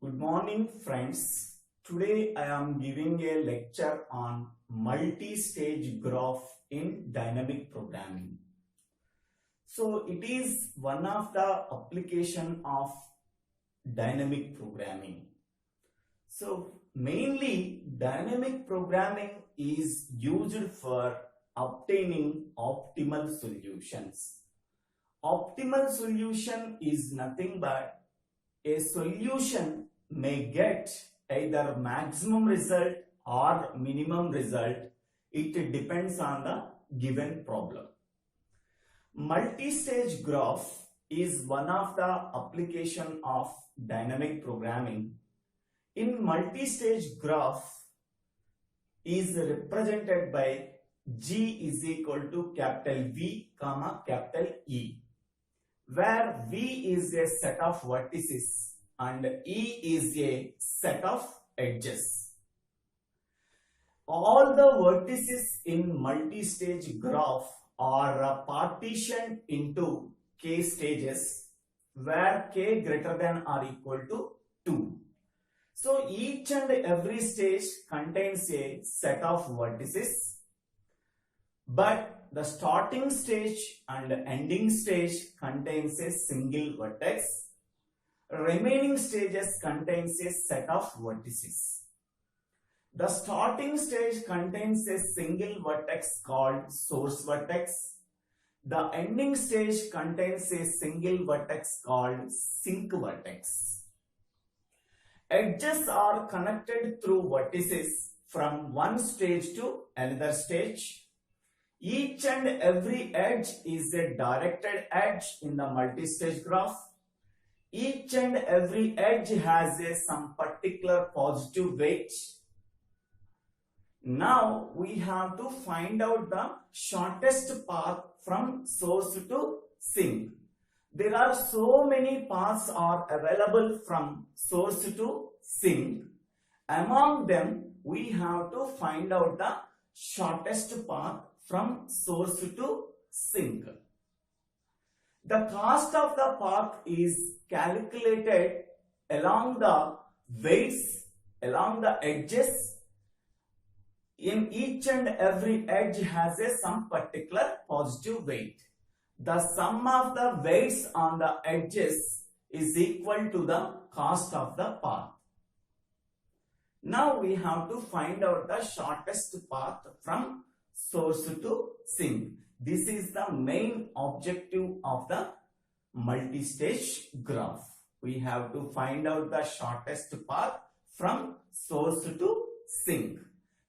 Good morning, friends. Today I am giving a lecture on multi-stage graph in dynamic programming. So it is one of the application of dynamic programming. So mainly dynamic programming is used for obtaining optimal solutions. Optimal solution is nothing but a solution may get either maximum result or minimum result. It depends on the given problem. Multi-stage graph is one of the application of dynamic programming. In multi-stage graph is represented by G is equal to capital V comma capital E, where V is a set of vertices and E is a set of edges. All the vertices in multi-stage graph are partitioned into k stages, where k greater than or equal to 2. So each and every stage contains a set of vertices, but the starting stage and ending stage contains a single vertex. Remaining stages contains a set of vertices. The starting stage contains a single vertex called source vertex. The ending stage contains a single vertex called sink vertex. Edges are connected through vertices from one stage to another stage. Each and every edge is a directed edge in the multi-stage graph. Each and every edge has some particular positive weight. Now we have to find out the shortest path from source to sink. There are so many paths are available from source to sink. Among them, we have to find out the shortest path from source to sink. The cost of the path is calculated along the weights, along the edges. In each and every edge has some particular positive weight. The sum of the weights on the edges is equal to the cost of the path. Now we have to find out the shortest path from source to sink. This is the main objective of the multi-stage graph. We have to find out the shortest path from source to sink.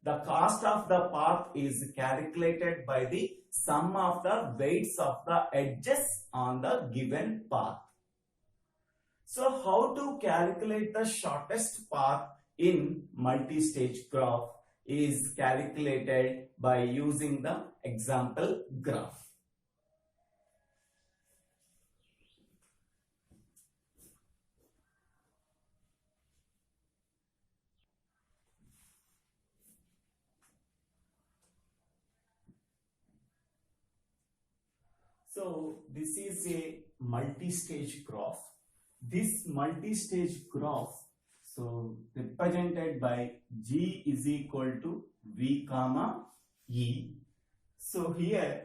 The cost of the path is calculated by the sum of the weights of the edges on the given path. So how to calculate the shortest path in multi-stage graph is calculated by using the example graph. So this is a multi-stage graph. This multi-stage graph represented by G is equal to V comma E. So here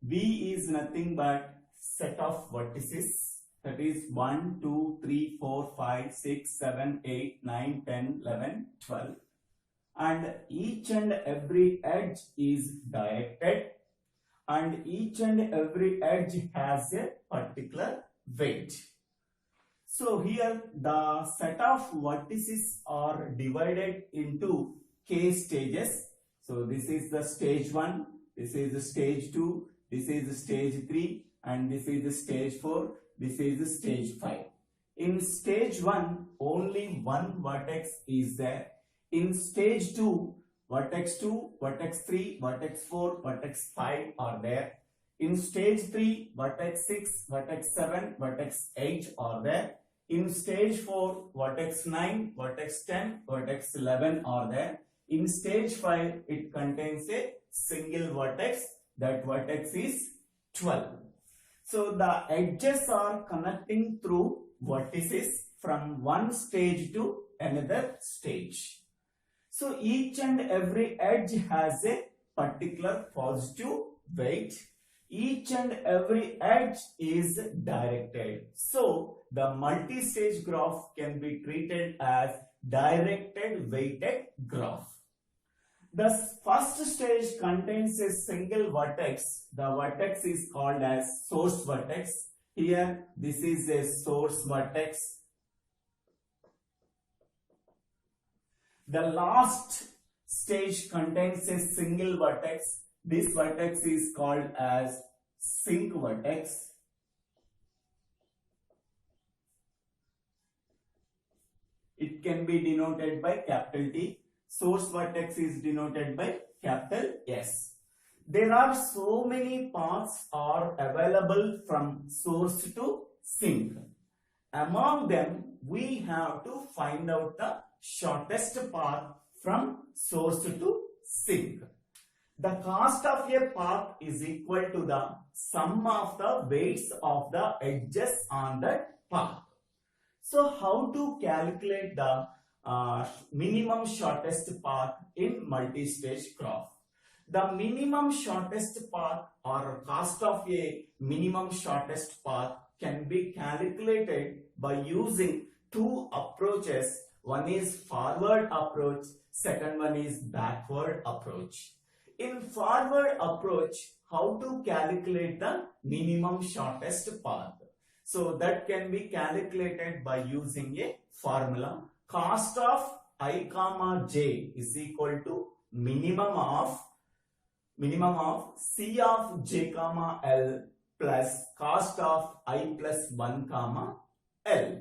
V is nothing but set of vertices, that is 1, 2, 3, 4, 5, 6, 7, 8, 9, 10, 11, 12, and each and every edge is directed and each and every edge has a particular weight. So here the set of vertices are divided into k stages. So this is the stage 1, this is the stage 2, this is the stage 3, and this is the stage 4, this is the stage 5. In stage 1 only one vertex is there. In stage 2, vertex 2, vertex 3, vertex 4, vertex 5 are there. In stage 3, vertex 6, vertex 7, vertex 8 are there. In stage 4, vertex 9, vertex 10, vertex 11 are there. In stage 5, it contains a single vertex. That vertex is 12. So the edges are connecting through vertices from one stage to another stage. So each and every edge has a particular positive weight. Each and every edge is directed. So the multi-stage graph can be treated as directed weighted graph. The first stage contains a single vertex. The vertex is called as source vertex. Here, this is a source vertex. The last stage contains a single vertex. This vertex is called as sink vertex. It can be denoted by capital T. Source vertex is denoted by capital S. There are so many paths are available from source to sink. Among them, we have to find out the shortest path from source to sink. The cost of a path is equal to the sum of the weights of the edges on that path. So how to calculate the minimum shortest path in multi-stage graph? The minimum shortest path or cost of a minimum shortest path can be calculated by using two approaches. One is forward approach, second one is backward approach. In forward approach, how to calculate the minimum shortest path? So that can be calculated by using a formula. Cost of I comma j is equal to minimum of C of j comma L plus cost of I plus 1 comma L.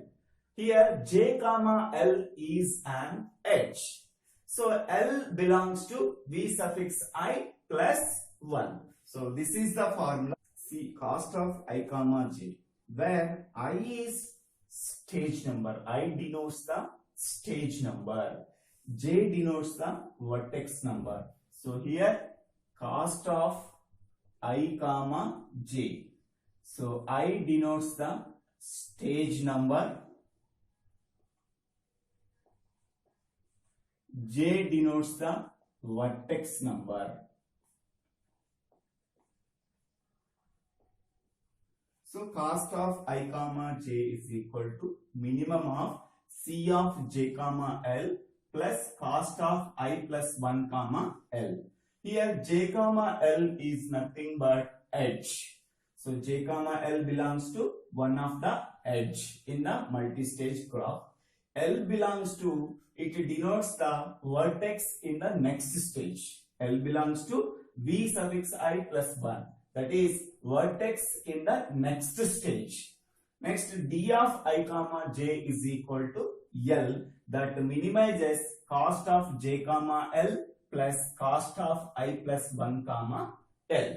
Here j comma L is an edge. So L belongs to V suffix I plus 1. So this is the formula. See, cost of I comma j, where I is stage number. I denotes the stage number. J denotes the vertex number. So here cost of I comma j. So I denotes the stage number. J denotes the vertex number. So cost of I comma j is equal to minimum of C of j comma L plus cost of I plus 1 comma L. Here j comma L is nothing but edge. So j comma L belongs to one of the edge in the multi-stage graph. L belongs to, it denotes the vertex in the next stage. L belongs to V suffix I plus 1. That is vertex in the next stage. Next, D of I comma j is equal to L, that minimizes cost of j comma L plus cost of I plus 1 comma L.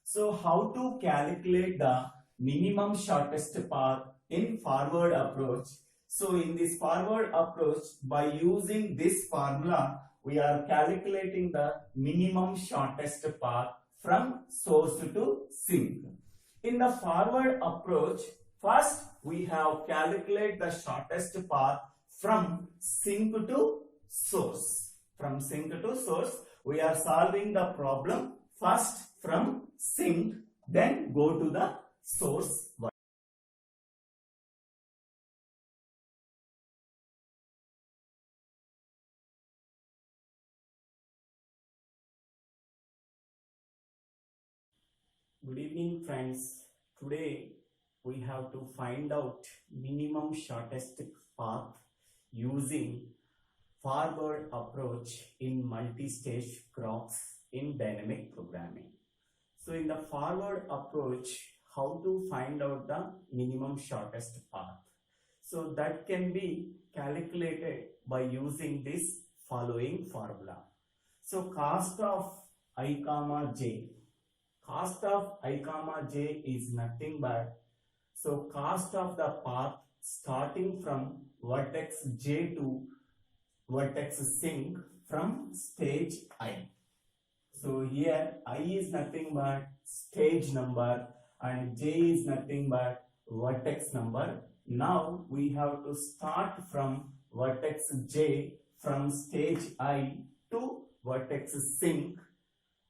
So how to calculate the minimum shortest path in forward approach? So in this forward approach, by using this formula, we are calculating the minimum shortest path from source to sink. In the forward approach, first we have calculate the shortest path from sink to source. From sink to source, we are solving the problem first from sink, then go to the source. Good evening, friends. Today we have to find out minimum shortest path using forward approach in multi-stage graphs in dynamic programming. So in the forward approach, how to find out the minimum shortest path? So that can be calculated by using this following formula. So cost of I comma j. Cost of I comma j is nothing but, so cost of the path starting from vertex j to vertex sink from stage I. So here I is nothing but stage number and j is nothing but vertex number. Now we have to start from vertex J from stage I to vertex sync.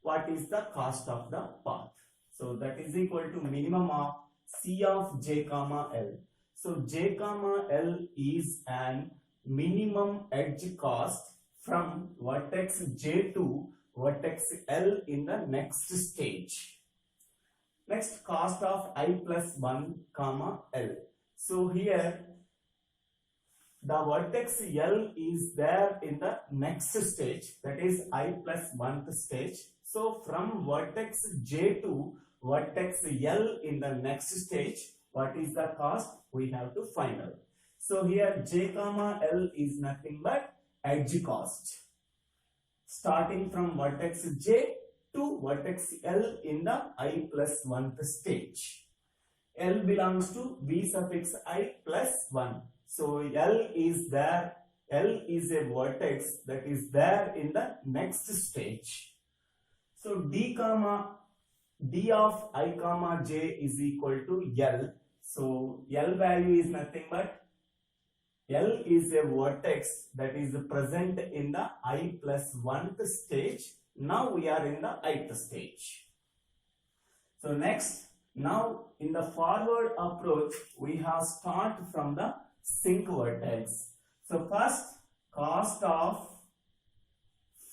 What is the cost of the path? So that is equal to minimum of C of J comma L. So J comma L is an minimum edge cost from vertex J to vertex L in the next stage. Next, cost of I plus 1 comma L. So here the vertex L is there in the next stage, that is I plus 1th stage. So from vertex J to vertex L in the next stage, what is the cost? We have to find out. So here J comma L is nothing but edge cost. Starting from vertex J to vertex L in the I plus 1th stage. L belongs to V suffix I plus 1. So L is there. L is a vertex that is there in the next stage. So D of I comma J is equal to L. So L value is nothing but L is a vertex that is present in the I plus 1th stage. Now we are in the ith stage. So next, now in the forward approach, we have start from the sync vertex. So first, cost of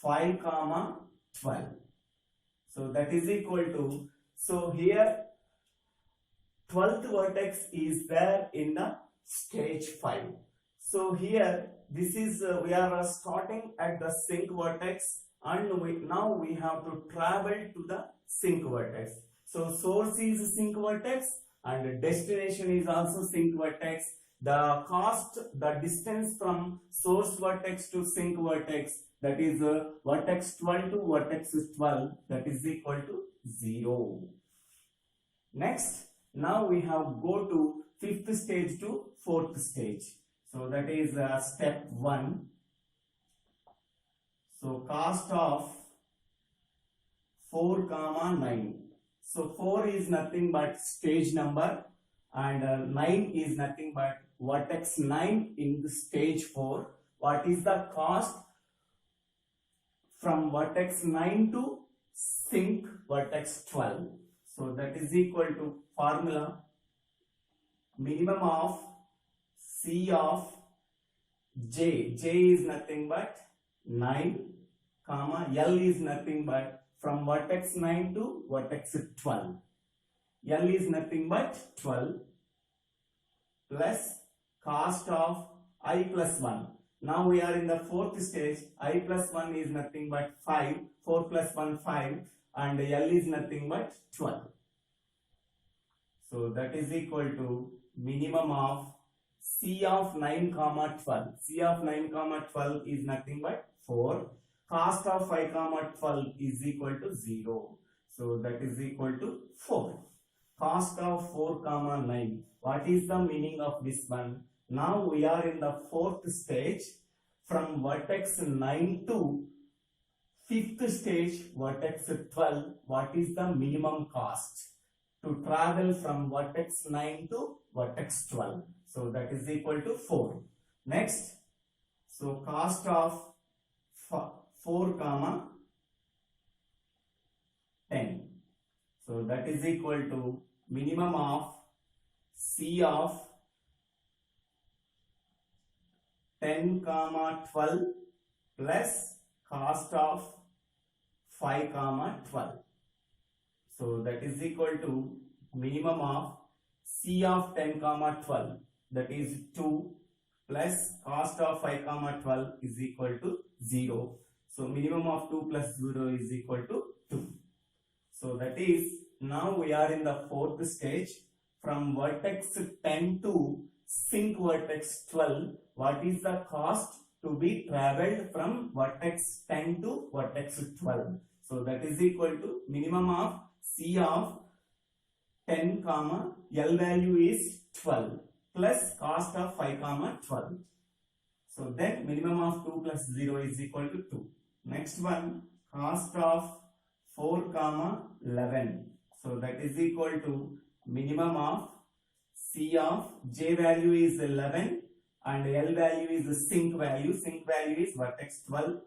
5 comma 12. So that is equal to, so here 12th vertex is there in the stage 5. So here this is we are starting at the sync vertex, and now we have to travel to the sync vertex. So source is sync vertex and destination is also sync vertex. The cost, the distance from source vertex to sync vertex, that is vertex 12 to vertex 12, that is equal to 0. Next, now we have go to 5th stage to 4th stage. So that is step 1. So cost of 4 comma 9. So 4 is nothing but stage number, and 9 is nothing but vertex 9 in the stage 4. What is the cost from vertex 9 to sync vertex 12? So that is equal to formula minimum of C of J. J is nothing but 9 comma L is nothing but from vertex 9 to vertex 12. L is nothing but 12 plus cost of I plus 1. Now we are in the 4th stage. I plus 1 is nothing but 5. 4 plus 1 5, and L is nothing but 12. So that is equal to minimum of C of 9 comma 12. C of 9 comma 12 is nothing but 4. Cost of 5 comma 12 is equal to 0. So that is equal to 4. Cost of 4 comma 9. What is the meaning of this one? Now we are in the 4th stage. From vertex 9 to 5th stage, vertex 12. What is the minimum cost to travel from vertex 9 to vertex 12? So that is equal to 4. Next, so cost of 4 comma 10. So that is equal to minimum of C of 10 comma 12 plus cost of 5 comma 12. So that is equal to minimum of C of 10 comma 12, that is 2, plus cost of 5 comma 12 is equal to 0. So minimum of 2 plus 0 is equal to 2. So that is, now we are in the 4th stage. From vertex 10 to sync vertex 12, what is the cost to be traveled from vertex 10 to vertex 12? So that is equal to minimum of C of 10 comma L value is 12 plus cost of 5 comma 12. So then minimum of 2 plus 0 is equal to 2. Next one, cost of 4 comma 11. So that is equal to minimum of C of J value is 11 and L value is the sink value. Sink value is vertex 12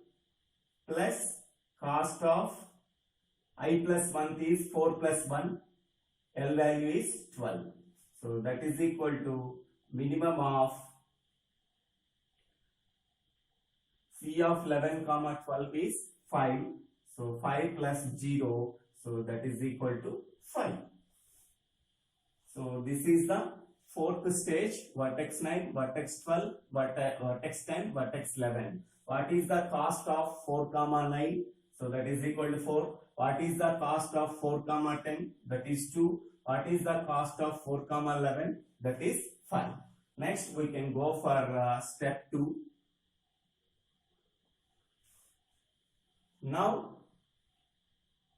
plus cost of I plus 1 is 4 plus 1. L value is 12. So that is equal to minimum of C of 11 comma 12 is 5. So 5 plus 0. So that is equal to 5. So this is the fourth stage, vertex 9, vertex 12, vertex 10, vertex 11. What is the cost of 4 comma 9? So that is equal to 4. What is the cost of 4 comma 10? That is 2. What is the cost of 4 comma 11? That is 5. Next we can go for step 2. Now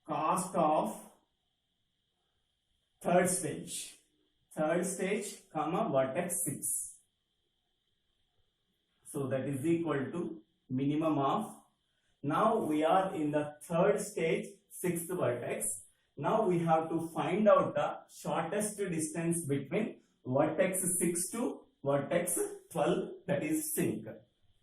cost of third stage, comma vertex 6. So that is equal to minimum of, now we are in the third stage, sixth vertex. Now we have to find out the shortest distance between vertex 6 to vertex 12, that is sink.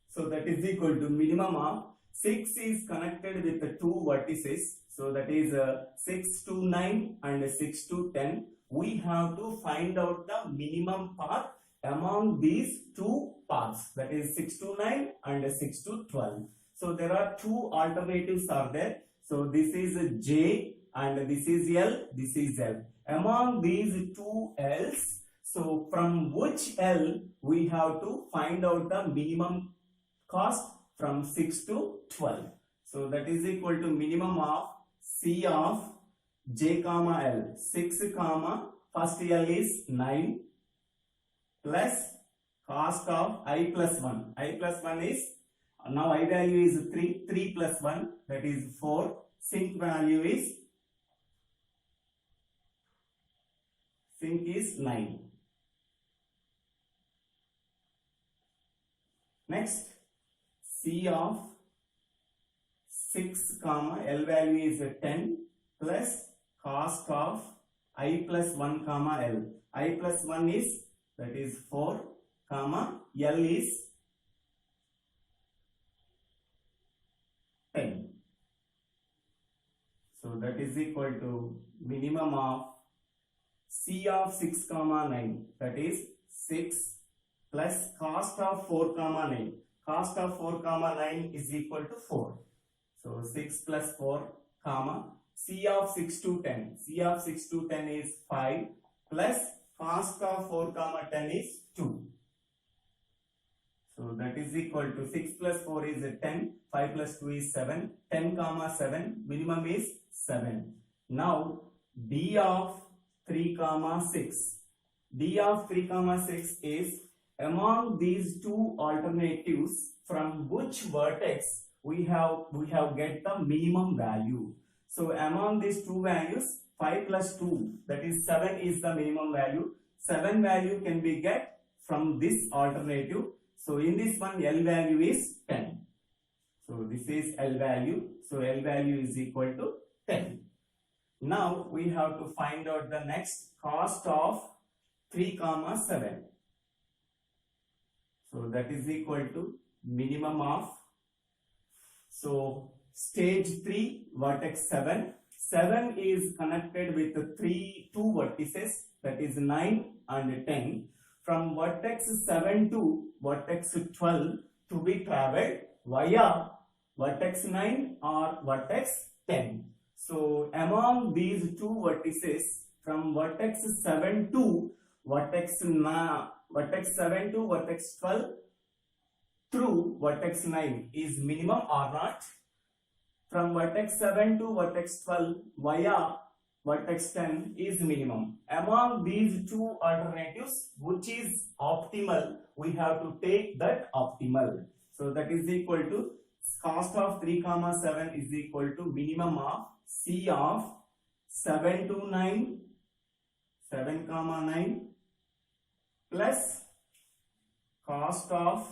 So that is equal to minimum of 6 is connected with the 2 vertices. So that is 6 to 9 and 6 to 10. We have to find out the minimum path among these two paths, that is 6 to 9 and 6 to 12. So there are two alternatives are there. So this is J and this is L, this is L. Among these two L's, so from which L we have to find out the minimum cost from 6 to 12. So that is equal to minimum of C of J comma L. 6 comma first L is 9 plus cost of I plus 1. I plus 1 is, now I value is 3. 3 plus 1, that is 4. Sink value is, sink is 9. Next, C of 6 comma L value is 10 plus cost of I plus 1 comma L. I plus 1 is, that is 4 comma L is 10. So that is equal to minimum of C of 6 comma 9, that is 6 plus cost of 4 comma 9. Cost of 4 comma 9 is equal to 4. So 6 plus 4 comma C of 6 to 10. C of 6 to 10 is 5 plus cost of 4 comma 10 is 2. So that is equal to 6 plus 4 is 10. 5 plus 2 is 7. 10 comma 7. Minimum is 7. Now D of 3 comma 6. D of 3 comma 6 is among these two alternatives from which vertex we have get the minimum value. So among these two values, 5 plus 2, that is 7 is the minimum value. 7 value can be get from this alternative. So in this one L value is 10. So this is L value. So L value is equal to 10. Now we have to find out the next cost of 3 comma 7. So that is equal to minimum of, so stage 3 vertex 7. 7 is connected with 2 vertices, that is 9 and 10. From vertex 7 to vertex 12 to be traveled via vertex 9 or vertex 10. So among these two vertices from vertex 7 to vertex 7 to vertex 12 through vertex 9 is minimum or not. From vertex 7 to vertex 12 via vertex 10 is minimum. Among these two alternatives, which is optimal, we have to take that optimal. So that is equal to cost of 3 comma 7 is equal to minimum of C of 7 to 9, 7 comma 9 plus cost of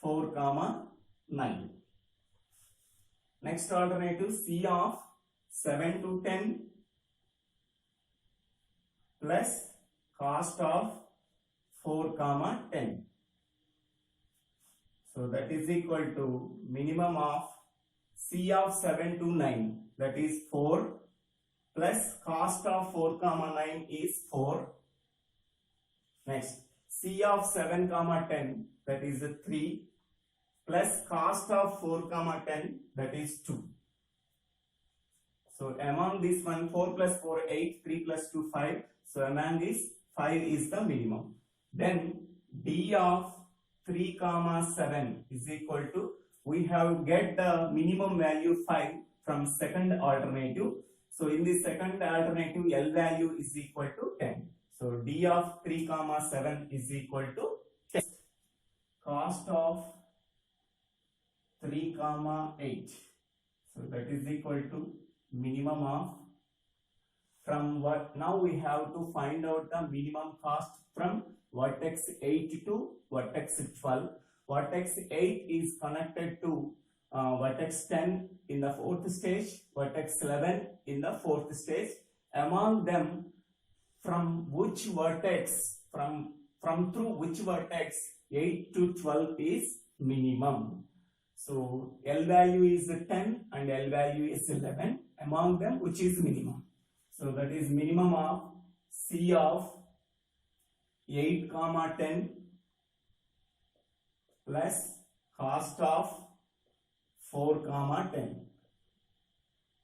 4 comma 9. Next alternative, C of 7 to 10 plus cost of 4 comma 10. So that is equal to minimum of C of 7 to 9, that is 4, plus cost of 4 comma 9 is 4. Next, C of 7 comma 10, that is 3, plus cost of 4 comma 10, that is 2. So among this one, 4 plus 4, 8, 3 plus 2, 5. So among this, 5 is the minimum. Then D of 3 comma 7 is equal to, we have get the minimum value 5 from second alternative. So in the second alternative, L value is equal to 10. So D of 3 comma 7 is equal to 10. Cost of 3 comma 8. So that is equal to minimum of, from what, now we have to find out the minimum cost from vertex 8 to vertex 12. Vertex 8 is connected to vertex 10 in the fourth stage, vertex 11 in the fourth stage. Among them, from which vertex, from through which vertex 8 to 12 is minimum. So L value is 10 and L value is 11. Among them, which is minimum? So that is minimum of C of 8 comma 10 plus cost of 4 comma 10.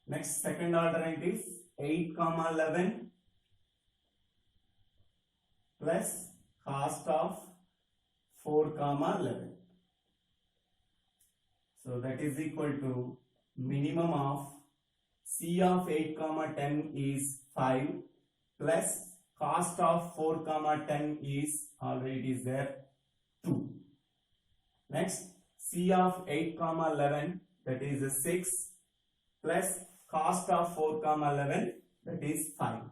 Next, second alternative is 8 comma 11 plus cost of 4 comma 11. So that is equal to minimum of C of 8 comma 10 is 5 plus cost of 4 comma 10 is already is there 2. Next, C of 8 comma 11, that is 6 plus cost of 4 comma 11, that is 5.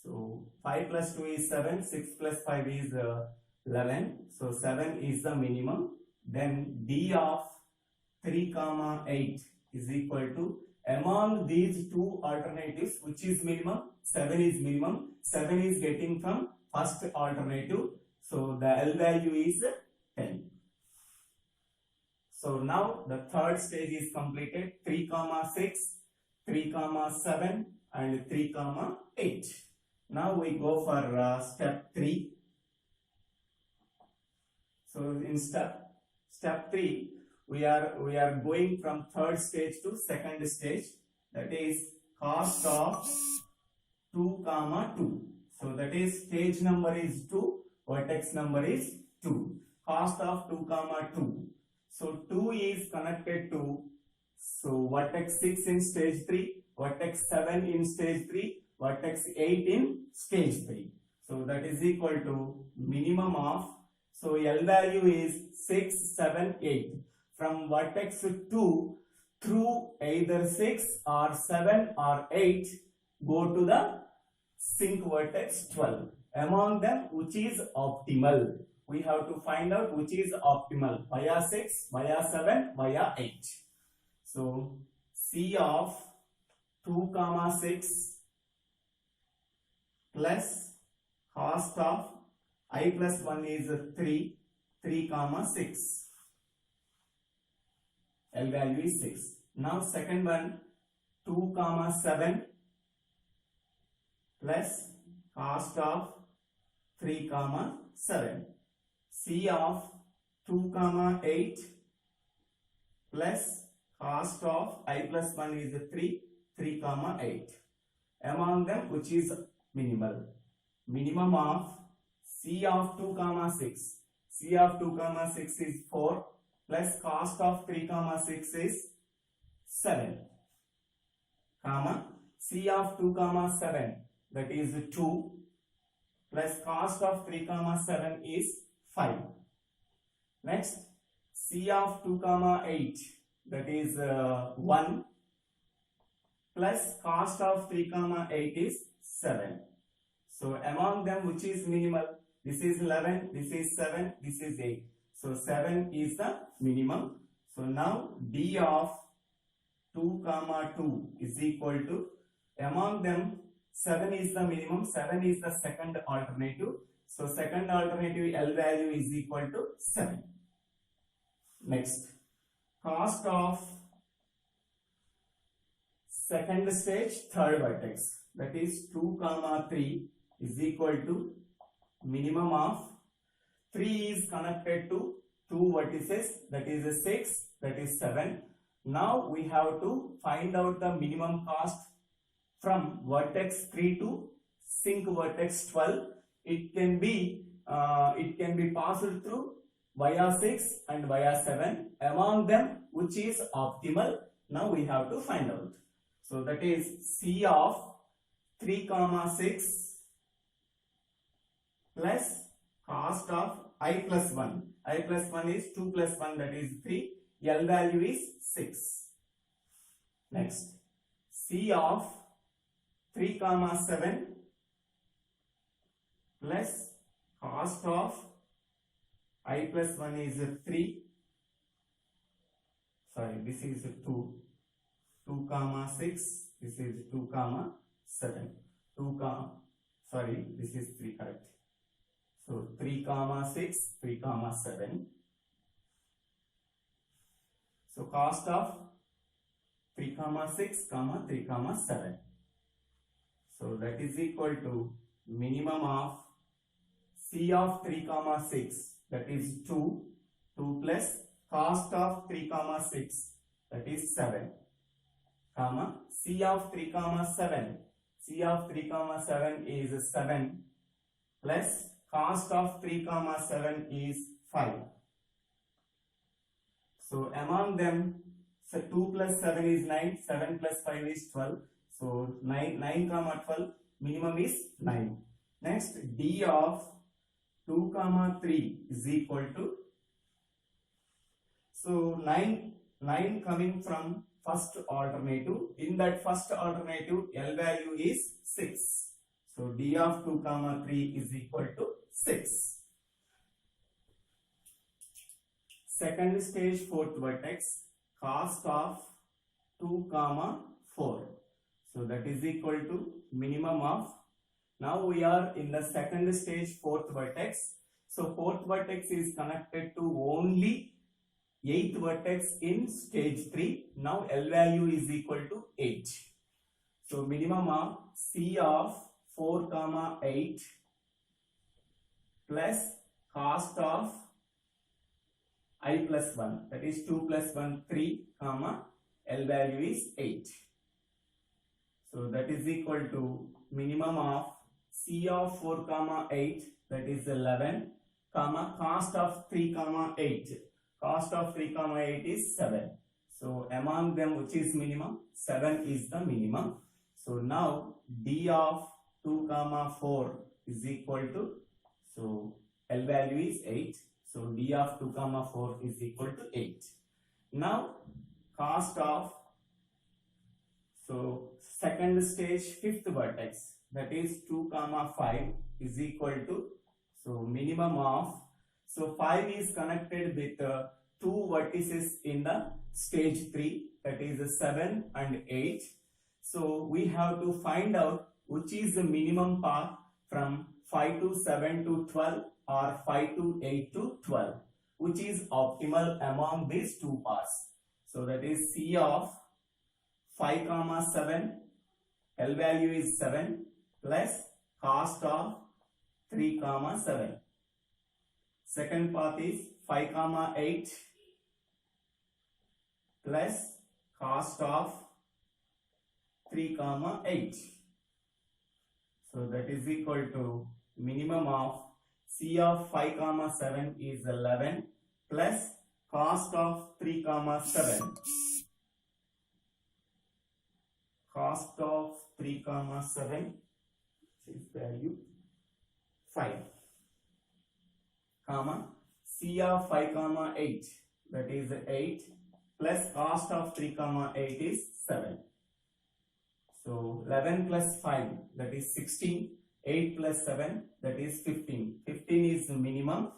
So 5 plus 2 is 7, 6 plus 5 is 11. So 7 is the minimum. Then D of 3 comma 8 is equal to, among these two alternatives, which is minimum? 7 is minimum. 7 is getting from first alternative. So the L value is 10. So now the third stage is completed. 3 comma 6, 3 comma 7 and 3 comma 8. Now we go for step 3. So in step 3, we are going from third stage to second stage, that is cost of 2 comma 2. So that is stage number is 2, vertex number is 2. Cost of 2 comma 2. So 2 is connected to, so vertex 6 in stage 3, vertex 7 in stage 3, vertex 8 in stage 3. So that is equal to minimum of, so L value is 6, 7, 8. From vertex 2 through either 6 or 7 or 8, go to the sync vertex 12. Among them, which is optimal? We have to find out which is optimal, via 6, via 7, via 8. So C of 2 comma 6 plus cost of I plus 1 is 3, 3 comma 6. L value is 6. Now second one, 2 comma 7 plus cost of 3 comma 7. C of 2 comma 8 plus cost of I plus 1 is 3, 3 comma 8. Among them, which is minimal? Minimum of C of 2 comma 6. C of 2 comma 6 is 4 plus cost of 3 comma 6 is 7, comma C of 2 comma 7, that is 2 plus cost of 3 comma 7 is 5. Next, C of 2 comma 8, that is 1 plus cost of 3 comma 8 is 7. So among them, which is minimal? This is 11, this is 7, this is 8. So 7 is the minimum. So now D of 2 comma 2 is equal to, among them 7 is the minimum, 7 is the second alternative. So second alternative L value is equal to 7. Next, cost of second stage third vertex, that is 2 comma 3 is equal to minimum of 3 is connected to 2 vertices, that is 6, that is 7. Now we have to find out the minimum cost from vertex 3 to sink vertex 12. It can be passed through via 6 and via 7. Among them, which is optimal? Now we have to find out. So that is C of 3 comma 6 plus cost of I plus 1. I plus 1 is 2 plus 1, that is 3. L value is 6. Next, C of 3 comma 7 plus cost of I plus 1 is 3. Sorry, this is 2. 2 comma 6. This is 2 comma 7. 2 comma, sorry, this is 3, correct. So 3 comma 6, 3 comma 7. So cost of 3 comma 6 comma 3 comma 7. So that is equal to minimum of C of 3 comma 6, that is 2 plus cost of 3 comma 6, that is 7, comma C of 3 comma 7. C of 3 comma 7 is 7 plus cost of 3 comma 7 is 5. So among them, so 2 plus 7 is 9, 7 plus 5 is 12. So 9 comma 12, minimum is 9. Next, D of 2 comma 3 is equal to, so 9 coming from first alternative. In that first alternative, L value is 6. So D of 2 comma 3 is equal to 6. Second stage fourth vertex, cost of 2 comma 4. So that is equal to minimum of, now we are in the second stage fourth vertex. So fourth vertex is connected to only 8th vertex in stage 3. Now L value is equal to 8. So minimum of C of 4 comma 8 plus cost of I plus 1, that is 2 plus 1 3 comma L value is 8. So that is equal to minimum of C of 4 comma 8, that is 11, comma cost of 3 comma 8. Cost of 3 comma 8 is 7. So among them, which is minimum? 7 is the minimum. So now D of 2 comma 4 is equal to, so L value is 8. So D of 2 comma 4 is equal to 8. Now cost of, so second stage fifth vertex, that is 2 comma 5 is equal to, so minimum of, so 5 is connected with 2 vertices in the stage 3, that is 7 and 8. So we have to find out which is the minimum path from 5 to 7 to 12 or 5 to 8 to 12, which is optimal among these two paths. So that is C of 5 comma 7, L value is 7 plus cost of 3 comma 7. Second path is 5 comma 8 plus cost of 3 comma 8. So that is equal to minimum of C of 5 comma 7 is 11 plus cost of 3 comma 7. Cost of 3 comma 7 is value 5, comma C of 5 comma 8, that is 8 plus cost of 3 comma 8 is 7. So 11 plus 5, that is 16. 8 plus 7, that is 15. 15 is the minimum.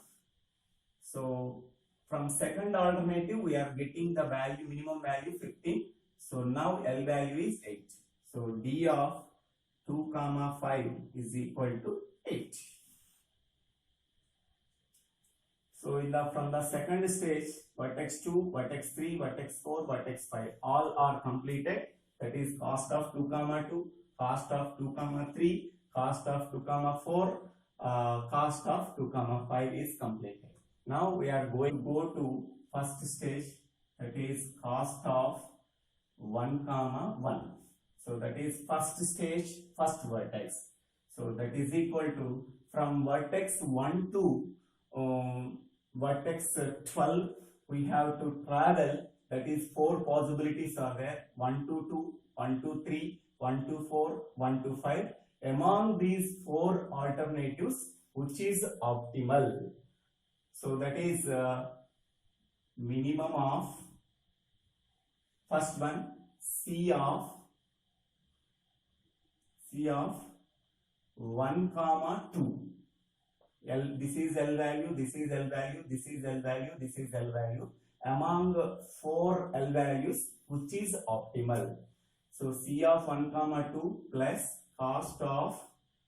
So from second alternative, we are getting the value, minimum value 15. So now L value is 8. So D of 2 comma 5 is equal to 8. So from the second stage, vertex 2, vertex 3, vertex 4, vertex 5, all are completed. That is cost of 2 comma 2, cost of 2 comma 3, cost of 2 comma 4, cost of 2 comma 5 is completed. Now we are going to go to first stage, that is cost of 1 comma 1. So that is first stage, first vertex. So that is equal to from vertex 1 to vertex 12, we have to travel, that is 4 possibilities are there, 1 to 2, 1 to 3, 1 to 4, 1 to 5. Among these 4 alternatives, which is optimal? So that is minimum of first one, C of 1 comma 2. This is L value, this is L value, this is L value, this is L value. Among 4 L values, which is optimal? So C of 1 comma 2 plus cost of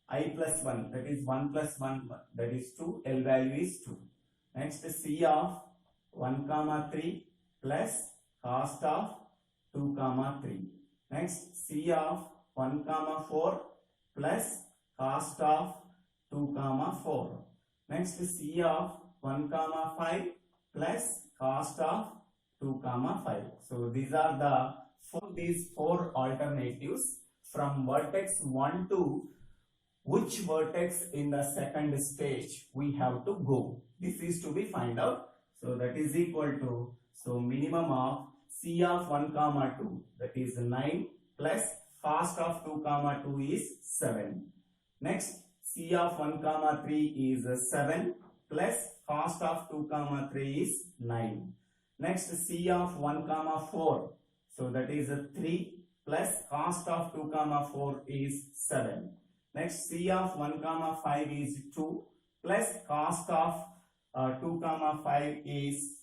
I plus 1, that is 1 plus 1, that is 2, L value is 2. Next C of 1 comma 3 plus cost of 2 comma 3. Next C of 1 comma 4 plus cost of 2 comma 4. Next C of 1 comma 5 plus cost of 2 comma 5. So these are these 4 alternatives from vertex 1 to which vertex in the second stage we have to go. This is to be find out. So that is equal to, so minimum of C of 1 comma 2, that is 9 plus cost of 2 comma 2 is 7. Next C of 1 comma 3 is 7 plus cost of 2 comma 3 is 9. Next C of 1 comma 4, so that is 3 plus cost of 2 comma 4 is 7. Next C of 1 comma 5 is 2 plus cost of 2 comma 5 is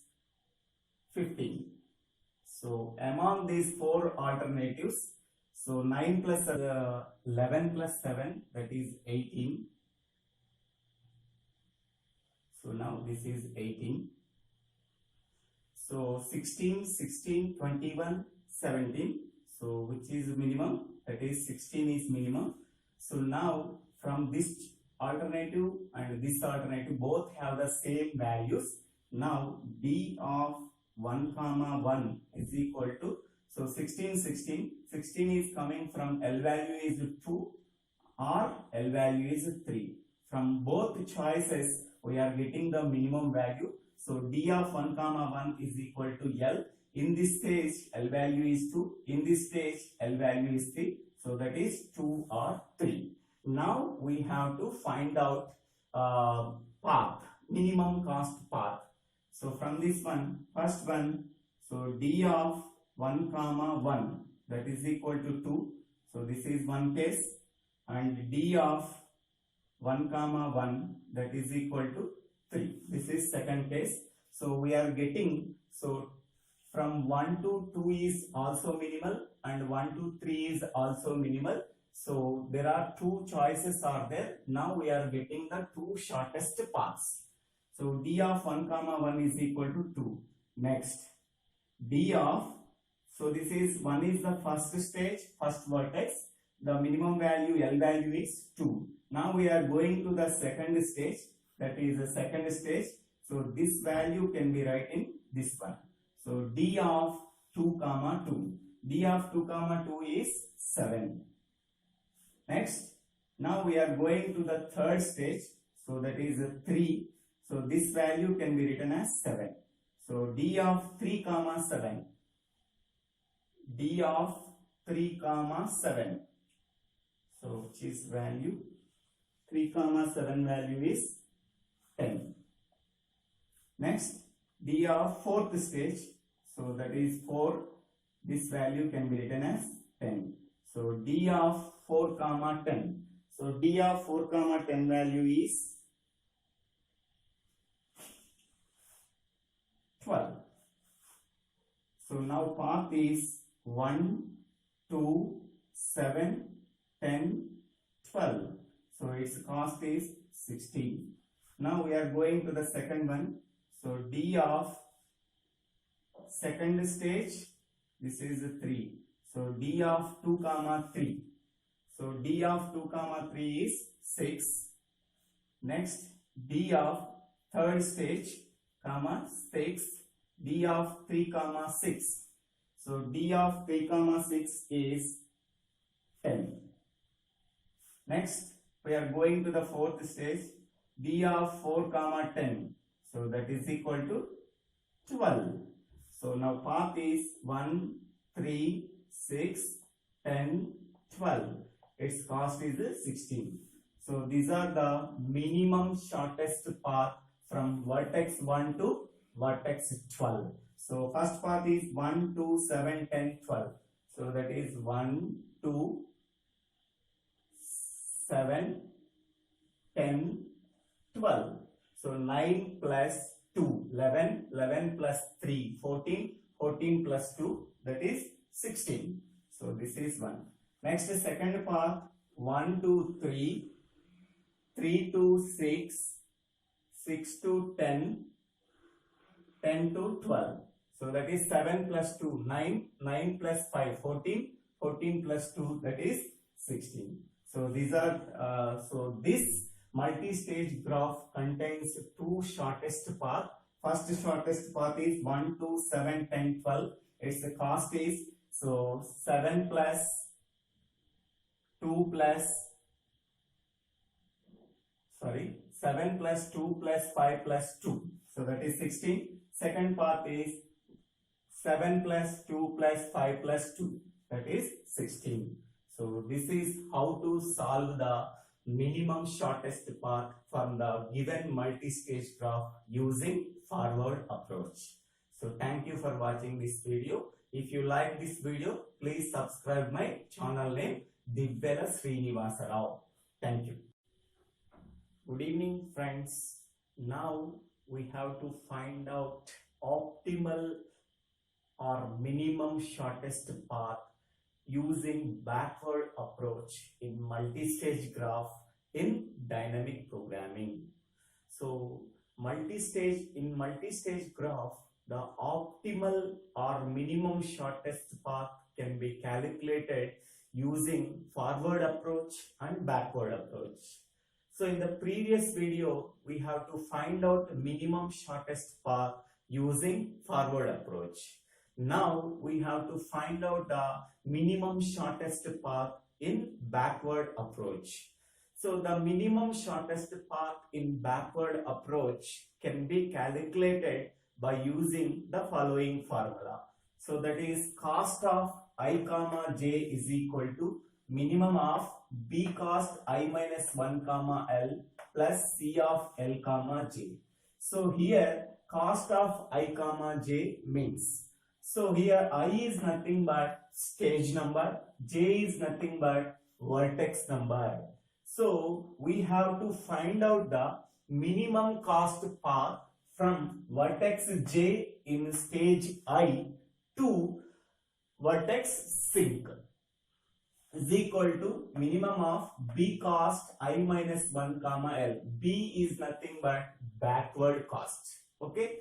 15. So among these 4 alternatives, so 9 plus 11 plus 7, that is 18. So now this is 18. So 16, 16, 21, 17. So which is minimum? That is 16 is minimum. So now from this alternative and this alternative both have the same values. Now D of 1 comma 1 is equal to, so 16, 16. 16 is coming from L value is 2 or L value is 3. From both choices we are getting the minimum value. So D of 1 comma 1 is equal to L. In this stage L value is 2. In this stage L value is 3. So that is 2 or 3. Now we have to find out path, minimum cost path. So from this one, first one, so D of 1 comma 1, that is equal to 2. So this is one case, and D of 1 comma 1, that is equal to 3. This is second case. So we are getting, so from 1 to 2 is also minimal and 1 to 3 is also minimal. So there are 2 choices are there. Now we are getting the 2 shortest paths. So D of 1 comma 1 is equal to 2. Next D of, so this is 1 is the first stage, first vertex. The minimum value L value is 2. Now we are going to the second stage, that is the second stage. So this value can be written in this one. So D of 2 comma 2. D of 2 comma 2 is 7. Next, now we are going to the third stage. So that is 3. So this value can be written as 7. So D of 3 comma 7. D of 3 comma 7. So which is value 3 comma 7 value is 10. Next D of fourth stage. So that is 4. This value can be written as 10. So D of 4 comma 10. So D of 4 comma 10 value is 12. So now path is 1, 2, 7, 10, 12. So its cost is 16. Now we are going to the second one. So D of second stage, this is 3. So D of 2 comma 3. So D of 2 comma 3 is 6. Next D of third stage comma 6. D of 3 comma 6. So D of 3 comma 6 is 10. Next we are going to the fourth stage. D of 4 comma 10. So that is equal to 12. So now path is 1, 3, 6, 10, 12. Its cost is 16. So these are the minimum shortest path from vertex 1 to vertex 12. So first path is 1, 2, 7, 10, 12. So that is 1, 2, 7, 10, 12. So 9 plus 2, 11, 11 plus 3, 14, 14 plus 2, that is 16. So this is 1. Next second path, 1 to 3, 3 to 6, 6 to 10, 10 to 12. So that is 7 plus 2, 9, 9 plus 5, 14, 14 plus 2, that is 16. So these are, so this multi-stage graph contains two shortest path. First shortest path is 1, 2, 7, 10, 12. Its cost is, so 7 plus 2 plus, 7 plus 2 plus 5 plus 2. So that is 16. Second path is 7 plus 2 plus 5 plus 2. That is 16. So this is how to solve the minimum shortest path from the given multi-stage graph using forward approach. So thank you for watching this video. If you like this video, please subscribe my channel name Divvela Srinivasa Rao. Thank you. Good evening friends. Now we have to find out optimal or minimum shortest path using backward approach in multi-stage graph in dynamic programming. So in multi-stage graph, the optimal or minimum shortest path can be calculated using forward approach and backward approach. So in the previous video, we have to find out minimum shortest path using forward approach. Now we have to find out the minimum shortest path in backward approach. So the minimum shortest path in backward approach can be calculated by using the following formula. So that is cost of I comma j is equal to minimum of b cost I minus 1 comma L plus c of L comma j. So here cost of I comma j means, so here I is nothing but stage number, j is nothing but vertex number. So we have to find out the minimum cost path from vertex j in stage I to vertex sink is equal to minimum of b cost I minus 1 comma L. B is nothing but backward cost. Okay.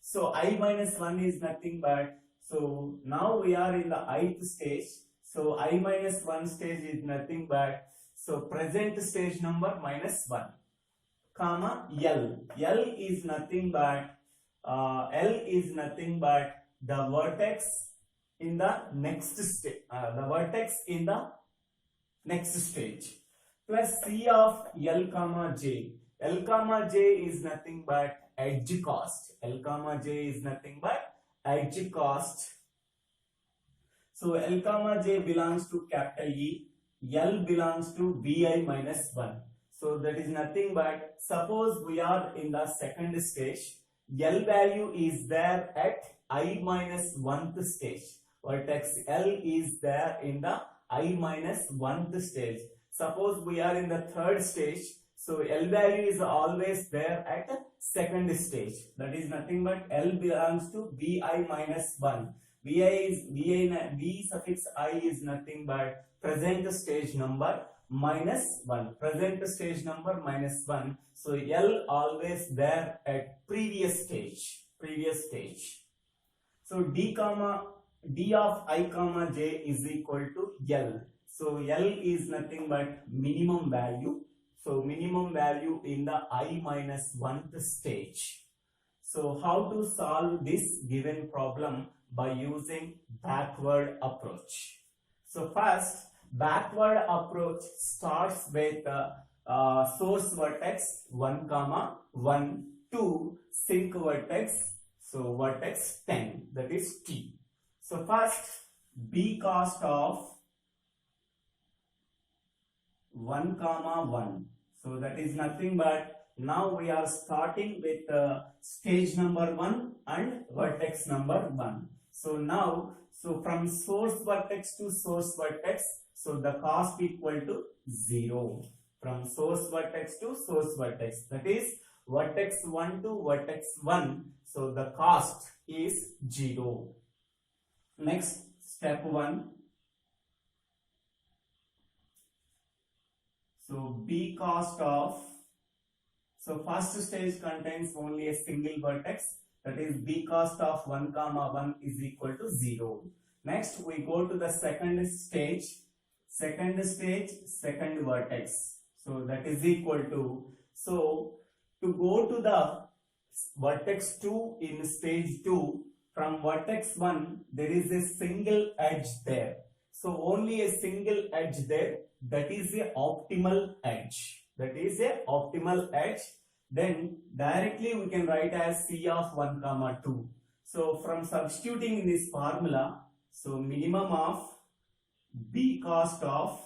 So I minus 1 is nothing but, so now we are in the ith stage. So I minus 1 stage is nothing but, so present stage number minus 1 comma L. L is nothing but the vertex in the next stage, plus C of L comma J. L comma J is nothing but edge cost. L comma J is nothing but edge cost. So L comma J belongs to capital E. L belongs to Vi minus 1. So that is nothing but, suppose we are in the second stage. L value is there at I minus 1th stage. Vertex L is there in the I minus 1th stage. Suppose we are in the third stage. So L value is always there at the second stage. That is nothing but L belongs to Vi minus 1. Vi suffix I is nothing but present stage number. minus 1. Present stage number minus 1. So L always there at previous stage. So D of I comma j is equal to L. So L is nothing but minimum value. So minimum value in the I minus 1th stage. So how to solve this given problem? By using backward approach. So first, backward approach starts with source vertex 1 comma 1 to sink vertex, so vertex 10, that is T. So first, B cost of 1 comma 1, so that is nothing but now we are starting with stage number 1 and vertex number 1. So now, so from source vertex to source vertex, so the cost equal to 0. From source vertex to source vertex, that is vertex 1 to vertex 1, so the cost is 0. Next, step 1. So B cost of, so first stage contains only a single vertex, that is B cost of 1 comma 1 is equal to 0. Next we go to the second stage, second vertex, so that is equal to, so to go to the vertex 2 in stage 2, from vertex 1 there is a single edge there, so only a single edge there, that is a optimal edge, then directly we can write as C of 1 comma 2. So from substituting in this formula, so minimum of B cost of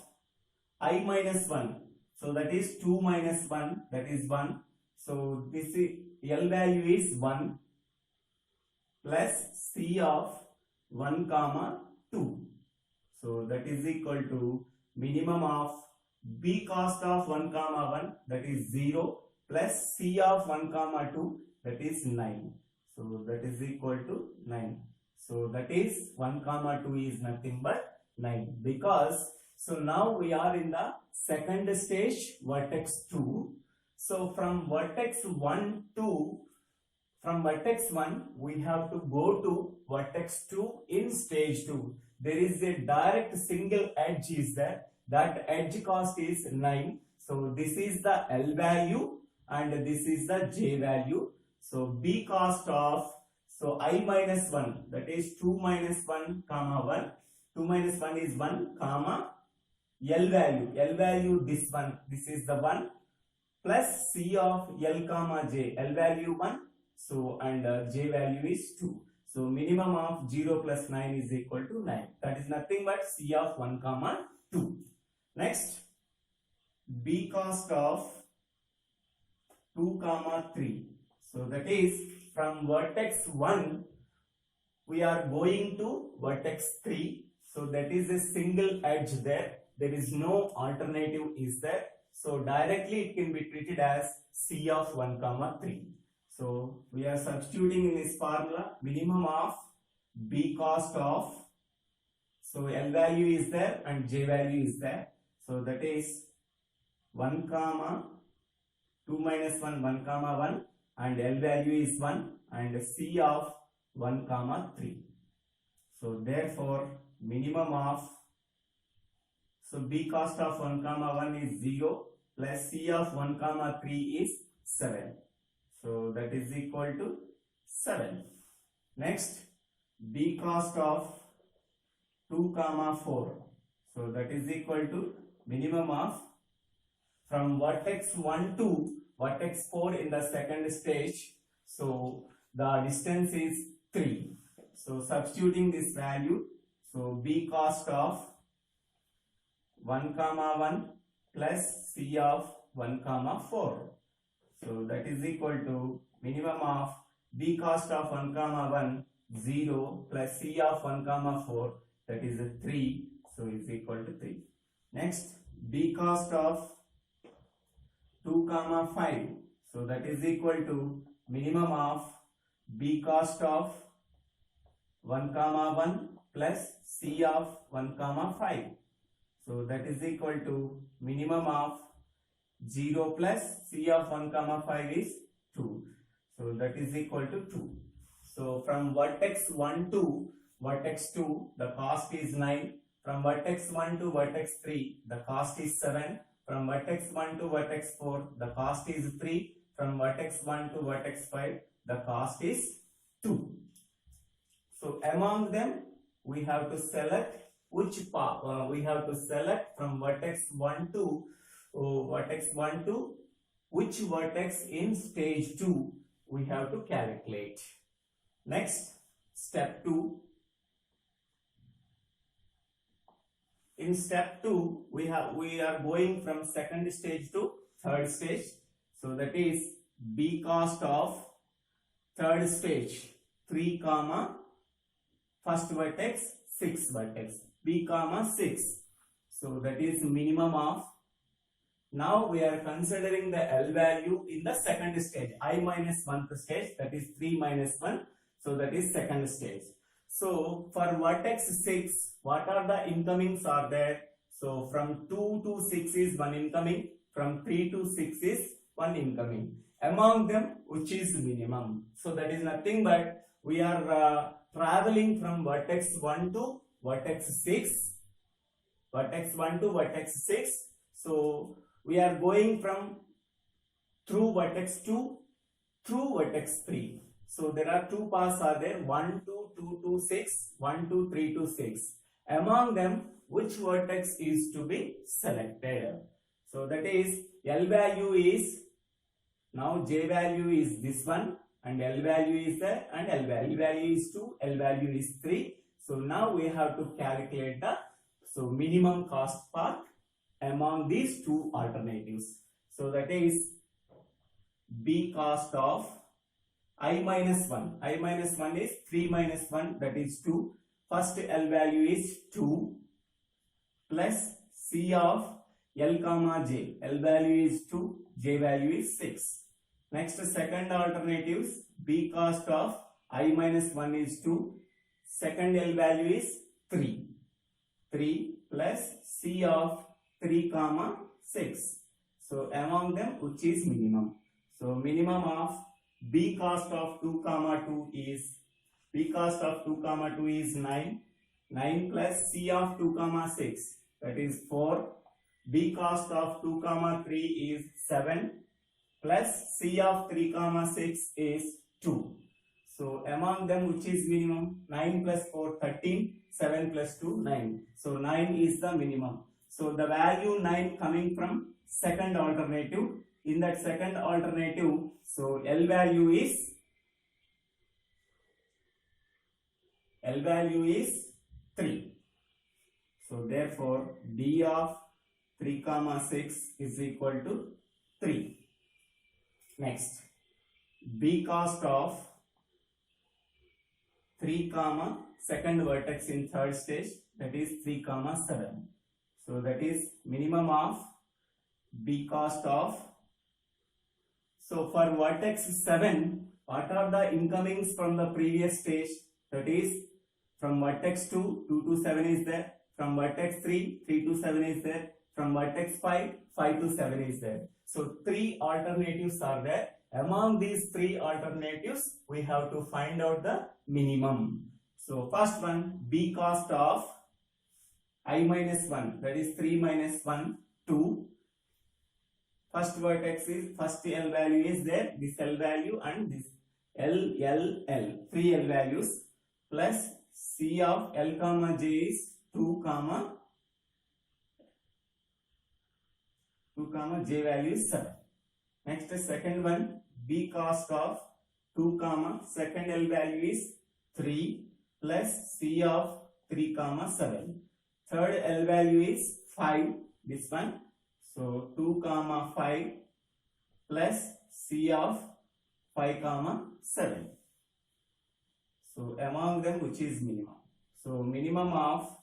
I minus 1, so that is 2 minus 1, that is 1. So this is, L value is 1 plus C of 1 comma 2. So that is equal to minimum of B cost of 1 comma 1, that is 0, plus C of 1 comma 2, that is 9. So that is equal to 9. So that is 1 comma 2 is nothing but 9, because so now we are in the second stage, vertex 2. So from vertex 1 we have to go to vertex 2 in stage 2. There is a direct single edge is there, that edge cost is 9. So this is the L value and this is the J value. So B cost of, so I minus 1, that is 2 minus 1 comma 1, 2 minus 1 is 1 comma L value this one, this is the 1, plus C of L comma J, L value 1, so and J value is 2. So minimum of 0 plus 9 is equal to 9, that is nothing but C of 1 comma 2. Next, B cost of 2 comma 3, so that is from vertex 1 we are going to vertex 3, so that is a single edge there, there is no alternative is there, so directly it can be treated as C of 1 comma 3. So we are substituting in this formula minimum of B cost of, so L value is there and J value is there, so that is 1 comma 2 minus 1, 1 comma 1, and L value is 1 and C of 1 comma 3. So therefore minimum of, so B cost of 1 comma 1 is 0 plus C of 1 comma 3 is 7. So that is equal to 7. Next, B cost of 2 comma 4. So that is equal to minimum of, from vertex 1 to vertex 4 in the second stage. So the distance is 3. So substituting this value, so B cost of 1 comma 1 plus C of 1 comma 4. So that is equal to minimum of B cost of 1 comma 1 0 plus C of 1 comma 4, that is 3. So is equal to 3. Next, B cost of 2 comma 5. So that is equal to minimum of B cost of 1 comma 1 plus C of 1 comma 5. So that is equal to minimum of 0 plus C of 1 comma 5 is 2. So that is equal to 2. So from vertex 1 to vertex 2, the cost is 9. From vertex 1 to vertex 3, the cost is 7. From vertex 1 to vertex 4, the cost is 3. From vertex 1 to vertex 5, the cost is 2. So among them, we have to select which path. We have to select from vertex 1 to which vertex in stage 2 we have to calculate. Next, step 2. In step 2, we are going from second stage to third stage. So that is B cost of third stage 3 comma first vertex 6 vertex B comma 6. So that is minimum of. Now we are considering the L value in the second stage, I minus 1th stage, that is 3 minus 1. So that is second stage. So for vertex 6, what are the incomings are there? So from 2 to 6 is 1 incoming, from 3 to 6 is 1 incoming. Among them, which is minimum? So that is nothing but we are traveling from vertex 1 to vertex 6. Vertex 1 to vertex 6. So we are going from through vertex 2 through vertex 3. So there are two paths are there, 1 to 2 to 6, 1 to 3 to 6. Among them, which vertex is to be selected? So that is L value is, now J value is this one, and L value is there, and L value is 2, L value is 3. So now we have to calculate the minimum cost path among these two alternatives. So that is B cost of I minus 1. I minus 1 is 3 minus 1, that is 2. First L value is 2 plus C of L comma J. L value is 2, J value is 6. Next, second alternatives, B cost of I minus 1 is 2. Second L value is 3. 3 plus C of 3 comma 6. So among them, which is minimum? So minimum of B cost of 2 comma 2 is, B cost of 2 comma 2 is 9. 9 plus C of 2 comma 6, that is 4. B cost of 2 comma 3 is 7 plus C of 3 comma 6 is 2. So among them, which is minimum? 9 plus 4, 13. 7 plus 2, 9. So 9 is the minimum. So the value 9 coming from second alternative. In that second alternative, so L value is 3. So therefore D of 3 comma 6 is equal to 3. Next, B cost of 3 comma second vertex in third stage, that is 3 comma 7. So that is minimum of B cost of. So for vertex 7, what are the incomings from the previous stage? That is from vertex 2, 2 to 7 is there. From vertex 3, 3 to 7 is there. From vertex 5, 5 to 7 is there. So 3 alternatives are there. Among these 3 alternatives, we have to find out the minimum. So first one, B cost of I minus 1, that is 3 minus 1, 2. First vertex is, first L value is there, this L value and this L, 3 L values, plus C of L comma J is 2 comma J value is 7. Next, second one, B cost of 2 comma, second L value is 3 plus C of 3 comma 7. Third L value is 5, this one. So 2 comma 5 plus C of 5 comma 7. So among them, which is minimum? So minimum of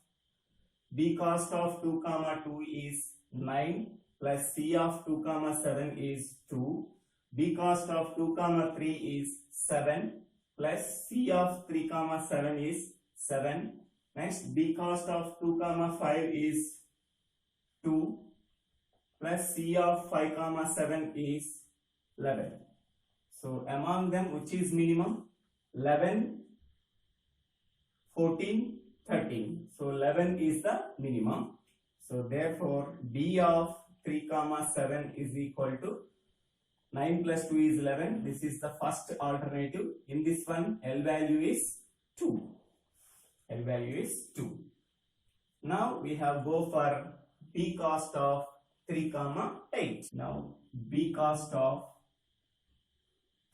B cost of 2 comma 2 is 9 plus C of 2 comma 7 is 2. B cost of 2 comma 3 is 7 plus C of 3 comma 7 is 7. Next, B cost of 2 comma 5 is 2 plus C of 5 comma 7 is 11. So among them which is minimum? 11, 14, 13. So 11 is the minimum. So therefore B of 3 comma 7 is equal to 9 plus 2 is 11. This is the first alternative. In this one L value is 2. L value is 2. Now we have go for B cost of 3 comma 8. Now B cost of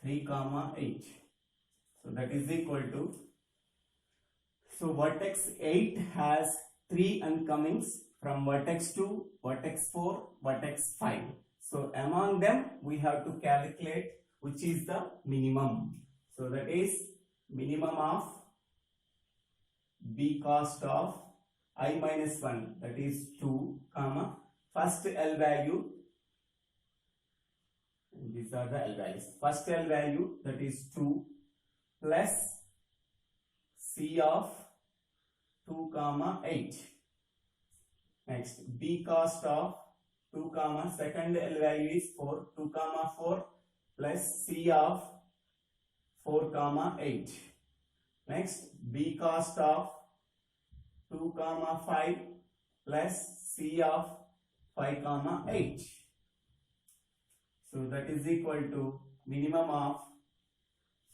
3 comma 8. So that is equal to, so vertex 8 has 3 incomings from vertex 2, vertex 4, vertex 5. So among them we have to calculate which is the minimum. So that is minimum of B cost of I minus 1, that is 2 comma first L value. These are the L values. First L value, that is 2 plus C of 2 comma 8. Next B cost of 2 comma second L value is 4, 2 comma 4 plus C of 4 comma 8. Next B cost of 2 comma 5 plus C of 5 comma 8. So that is equal to minimum of,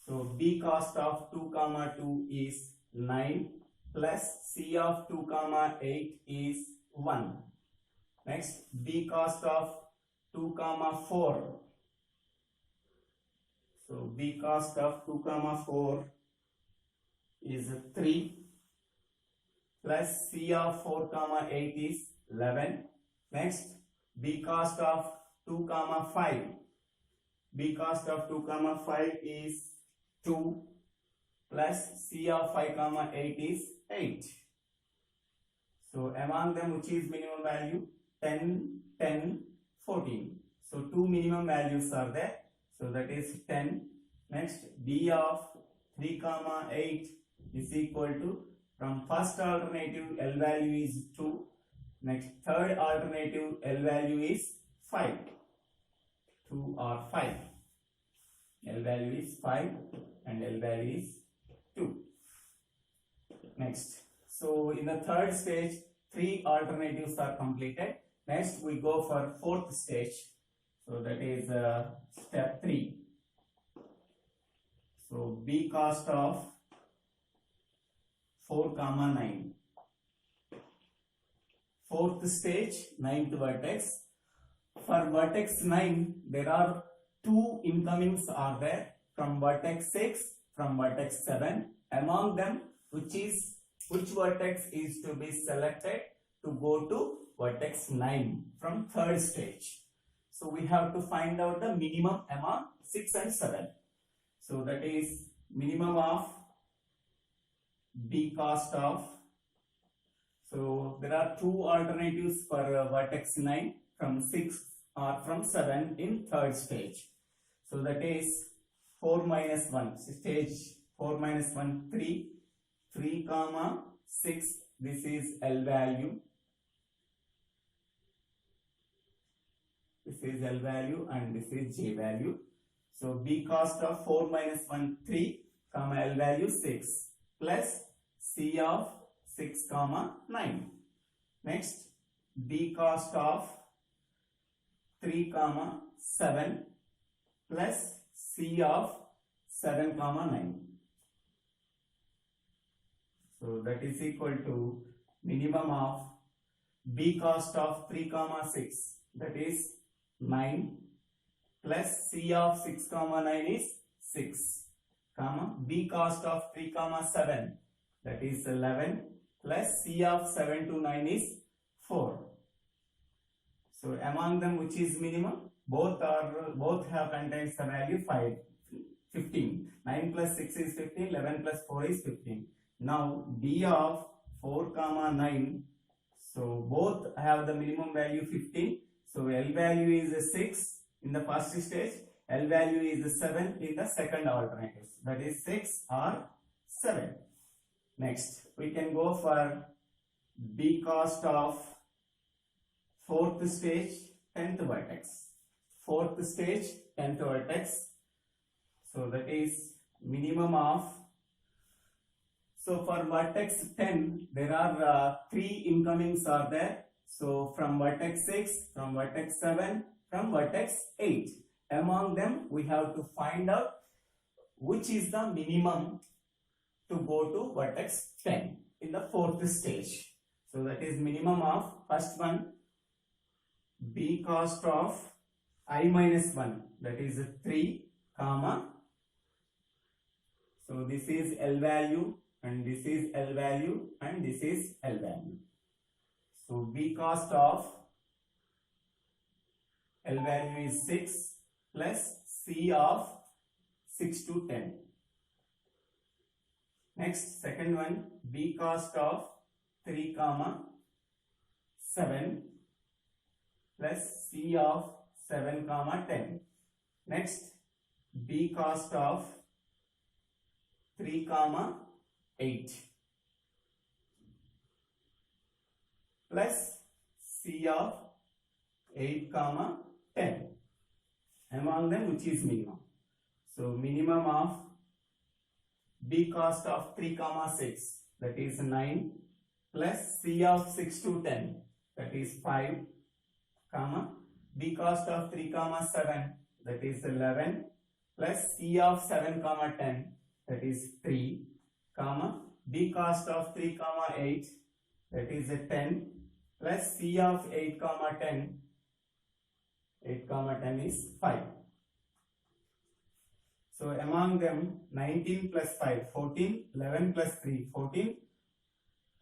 so B cost of 2 comma 2 is 9 plus C of 2 comma 8 is 1. Next B cost of 2 comma 4. So B cost of 2 comma 4 is 3 plus C of 4 comma 8 is 11. Next B cost of 2 comma 5. B cost of 2 comma 5 is 2 plus C of 5 comma 8 is 8. So among them which is minimum value? 10, 10, 14. So two minimum values are there. So that is 10. Next B of 3 comma 8 is equal to, from first alternative L value is 2. Next third alternative L value is 5. 2 or 5. L value is 5 and L value is 2. Next, so in the third stage 3 alternatives are completed. Next we go for fourth stage. So that is step 3. So B cost of 4 comma 9. Fourth stage, ninth vertex. For vertex 9 there are 2 incomings are there from vertex 6, from vertex 7. Among them which vertex is to be selected to go to vertex 9 from third stage. So we have to find out the minimum among 6 and 7. So that is minimum of B cost of, so there are 2 alternatives for vertex 9 from 6 or from 7 in third stage. So that is 4 minus 1, stage 4 minus 1, 3, 3 comma 6, this is L value. This is L value and this is J value. So B cost of 4 minus 1, 3 comma L value 6 plus C of 6 comma 9. Next B cost of 3 comma 7 plus C of 7 comma 9. So that is equal to minimum of B cost of 3 comma 6, that is 9 plus C of 6 comma 9 is 6 comma B cost of 3 comma 7, that is 11 plus C of 7 to 9 is 4. So among them which is minimum? Both have contains the value 5, 15. 9 plus 6 is 15, 11 plus 4 is 15. Now B of 4 comma 9, so both have the minimum value 15. So L value is 6 in the first stage, L value is 7 in the second alternative, that is 6 or 7. Next we can go for B cost of fourth stage 10th vertex. Fourth stage 10th vertex. So that is minimum of, so for vertex 10 there are 3 incomings are there. So from vertex 6, from vertex 7, from vertex 8. Among them we have to find out which is the minimum to go to vertex 10 in the fourth stage. So that is minimum of first one, b cost of I minus 1, that is 3 comma, so this is L value and this is L value and this is L value. So b cost of L value is 6 plus c of 6 to 10. Next, second one, b cost of 3 comma 7 plus c of 7 comma 10. Next, b cost of 3 comma 8 plus c of 8 comma 10. Among them which is minimum? So minimum of b cost of 3 comma 6, that is 9 plus c of 6 to 10, that is 5 comma, b cost of 3 comma 7, that is 11 plus c of 7 comma 10, that is 3 comma, b cost of 3 comma 8, that is 10 plus c of 8 comma 10, 8 comma 10 is 5. So among them 19 plus 5, 14, 11 plus 3, 14,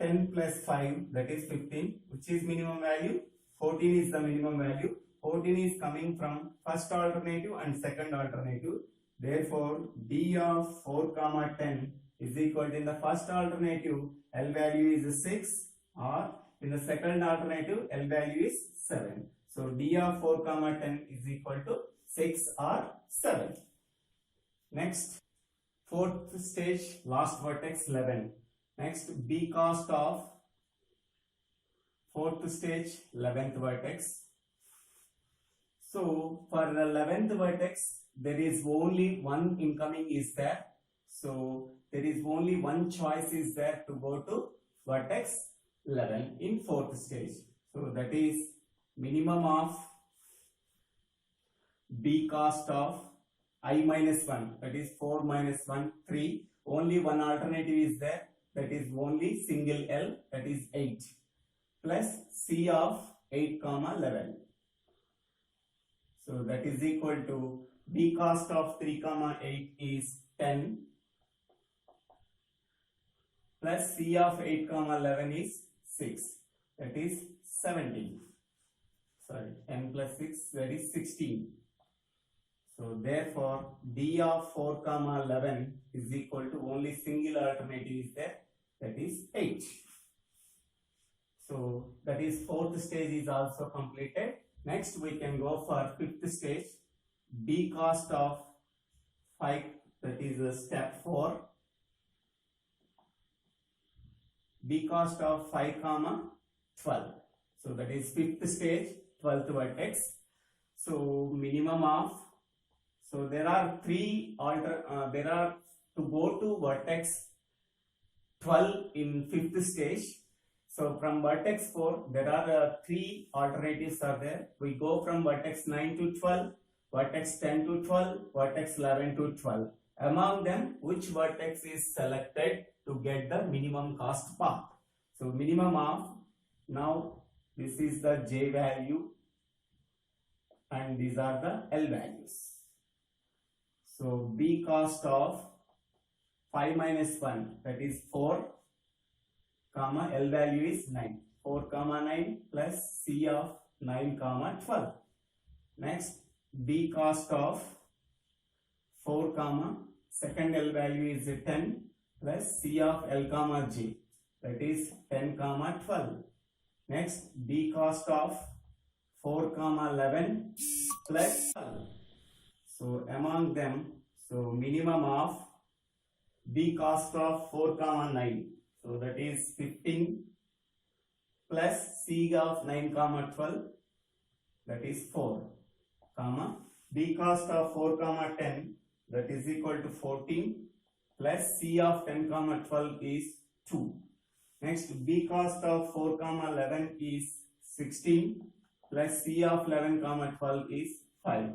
10 plus 5, that is 15, which is minimum value? 14 is the minimum value. 14 is coming from first alternative and second alternative. Therefore, d of 4 comma 10 is equal to, in the first alternative L value is 6, or in the second alternative L value is 7. So d of 4 comma 10 is equal to 6 or 7. Next, fourth stage, last vertex 11. Next, b cost of fourth stage 11th vertex. So for the 11th vertex, there is only one incoming is there. So there is only one choice is there to go to vertex 11 in fourth stage. So that is minimum of b cost of I minus 1, that is 4 minus 1, 3. Only one alternative is there, that is only single L, that is 8 plus c of 8 comma 11. So that is equal to b cost of 3 comma 8 is 10 plus c of 8 comma 11 is 6, that is 17. Sorry, 10 plus 6, that is 16. So therefore d of 4 comma 11 is equal to only single alternative is there, that is 8. So that is fourth stage is also completed. Next we can go for fifth stage, b cost of 5, that is step 4. B cost of 5 comma 12. So that is fifth stage, 12th vertex. So minimum of, so there are there are to go to vertex 12 in fifth stage. So from vertex 4, there are 3 alternatives are there. We go from vertex 9 to 12, vertex 10 to 12, vertex 11 to 12. Among them, which vertex is selected to get the minimum cost path? So minimum of, now this is the J value and these are the L values. So B cost of 5 minus 1, that is 4 comma L value is 9, 4 comma 9 plus C of 9 comma 12. Next, B cost of 4 comma second L value is 10 plus C of L comma J, that is 10 comma 12. Next, B cost of 4 comma 11 plus 12. So among them, so minimum of B cost of 4 comma 9, so that is 15 plus C of 9 comma 12, that is 4, comma, B cost of 4 comma 10 that is equal to 14 plus C of 10 comma 12 is 2. Next, B cost of 4 comma 11 is 16 plus C of 11 comma 12 is 5.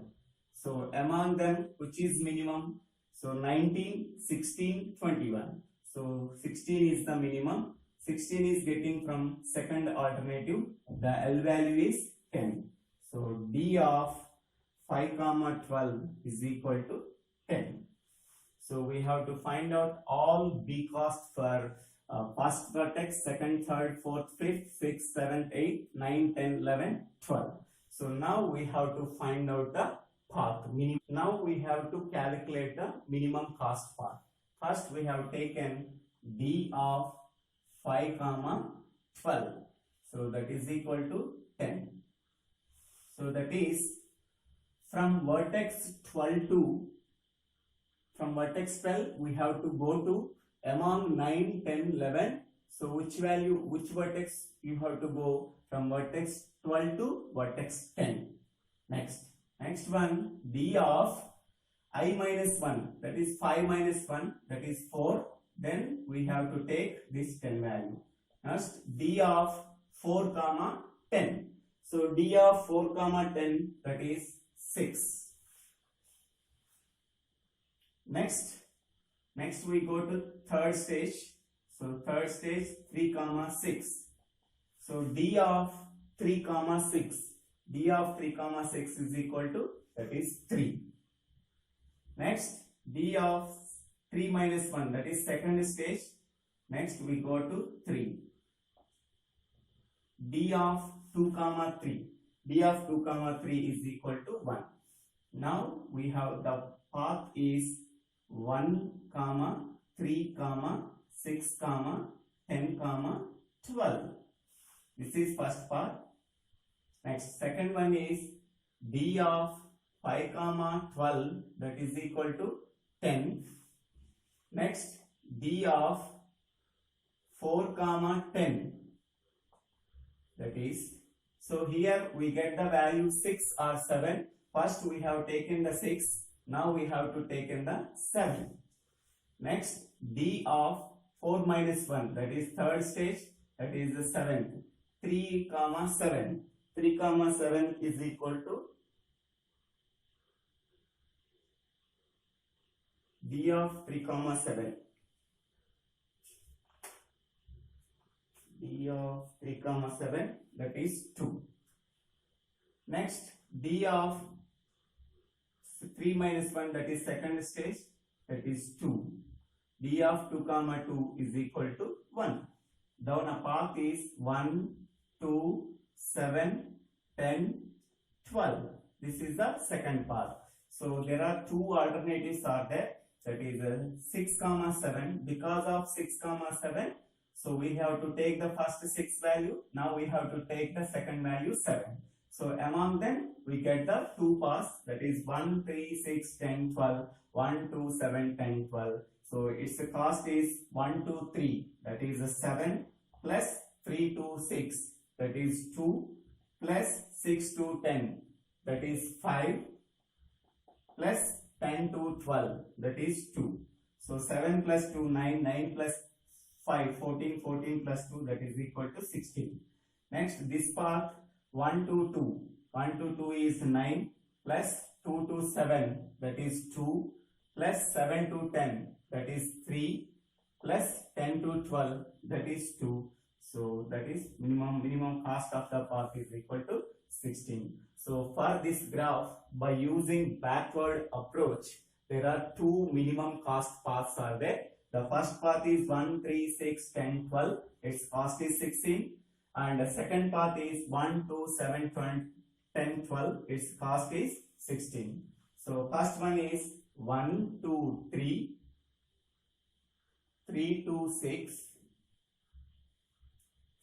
So among them, which is minimum? So 19, 16, 21. So 16 is the minimum. 16 is getting from second alternative. The L value is 10. So D of 5 comma 12 is equal to 10. So we have to find out all B cost for first vertex, second, third, fourth, fifth, sixth, seventh, eighth, 9, 10, 11, 12. So now we have to find out the path. Now we have to calculate the minimum cost path. First we have taken D of 5 comma 12. So that is equal to 10. So that is from vertex 12 to, from vertex 12 we have to go to among 9, 10, 11. So which value, which vertex you have to go from vertex 12 to vertex 10. Next one, D of I minus 1, that is 5 minus 1, that is 4. Then we have to take this 10 value. Next, D of 4 comma 10. So D of 4 comma 10, that is 6. Next we go to third stage. So third stage 3 comma 6. So D of 3 comma 6. D of 3 comma 6 is equal to, that is 3. Next, D of 3 minus 1, that is second stage. Next we go to 3. D of 2 comma 3. D of 2 comma 3 is equal to 1. Now we have the path is 1 comma 3 comma 6 comma 10 comma 12. This is first path. Next, second one is D of 5 comma 12, that is equal to 10. Next, D of 4 comma 10, that is, so here we get the value 6 or 7. First we have taken the 6, now we have to take in the 7. Next, D of 4 minus 1, that is third stage, that is the 7th. 3 comma 7. 3 comma 7 is equal to D of 3 comma 7. D of 3 comma 7, that is 2. Next, D of 3 minus 1, that is second stage, that is 2. D of 2 comma 2 is equal to 1. Down a path is 1, 2, 7, 10, 12. This is the second path. So there are two alternatives are there. That is 6 comma 7. Because of 6 comma 7, so we have to take the first 6 value. Now we have to take the second value 7. So among them we get the two paths, that is 1, 3, 6, 10, 12. 1, 2, 7, 10, 12. So its cost is 1, 2, 3, that is 7 plus 3 to 6, that is 2 plus 6 to 10, that is 5 plus 10 to 12, that is 2. So 7 plus 2, 9, 9 plus 5, 14, 14 plus 2, that is equal to 16. Next, this path 1 to 2. 1 to 2 is 9 plus 2 to 7, that is 2 plus 7 to 10, that is 3 plus 10 to 12, that is 2. So that is minimum cost of the path is equal to 16. So for this graph, by using backward approach, there are two minimum cost paths are there. The first path is 1, 3, 6, 10, 12. Its cost is 16. And the second path is 1, 2, 7, 10, 12. Its cost is 16. So first one is 1 to 3, 3 to 6,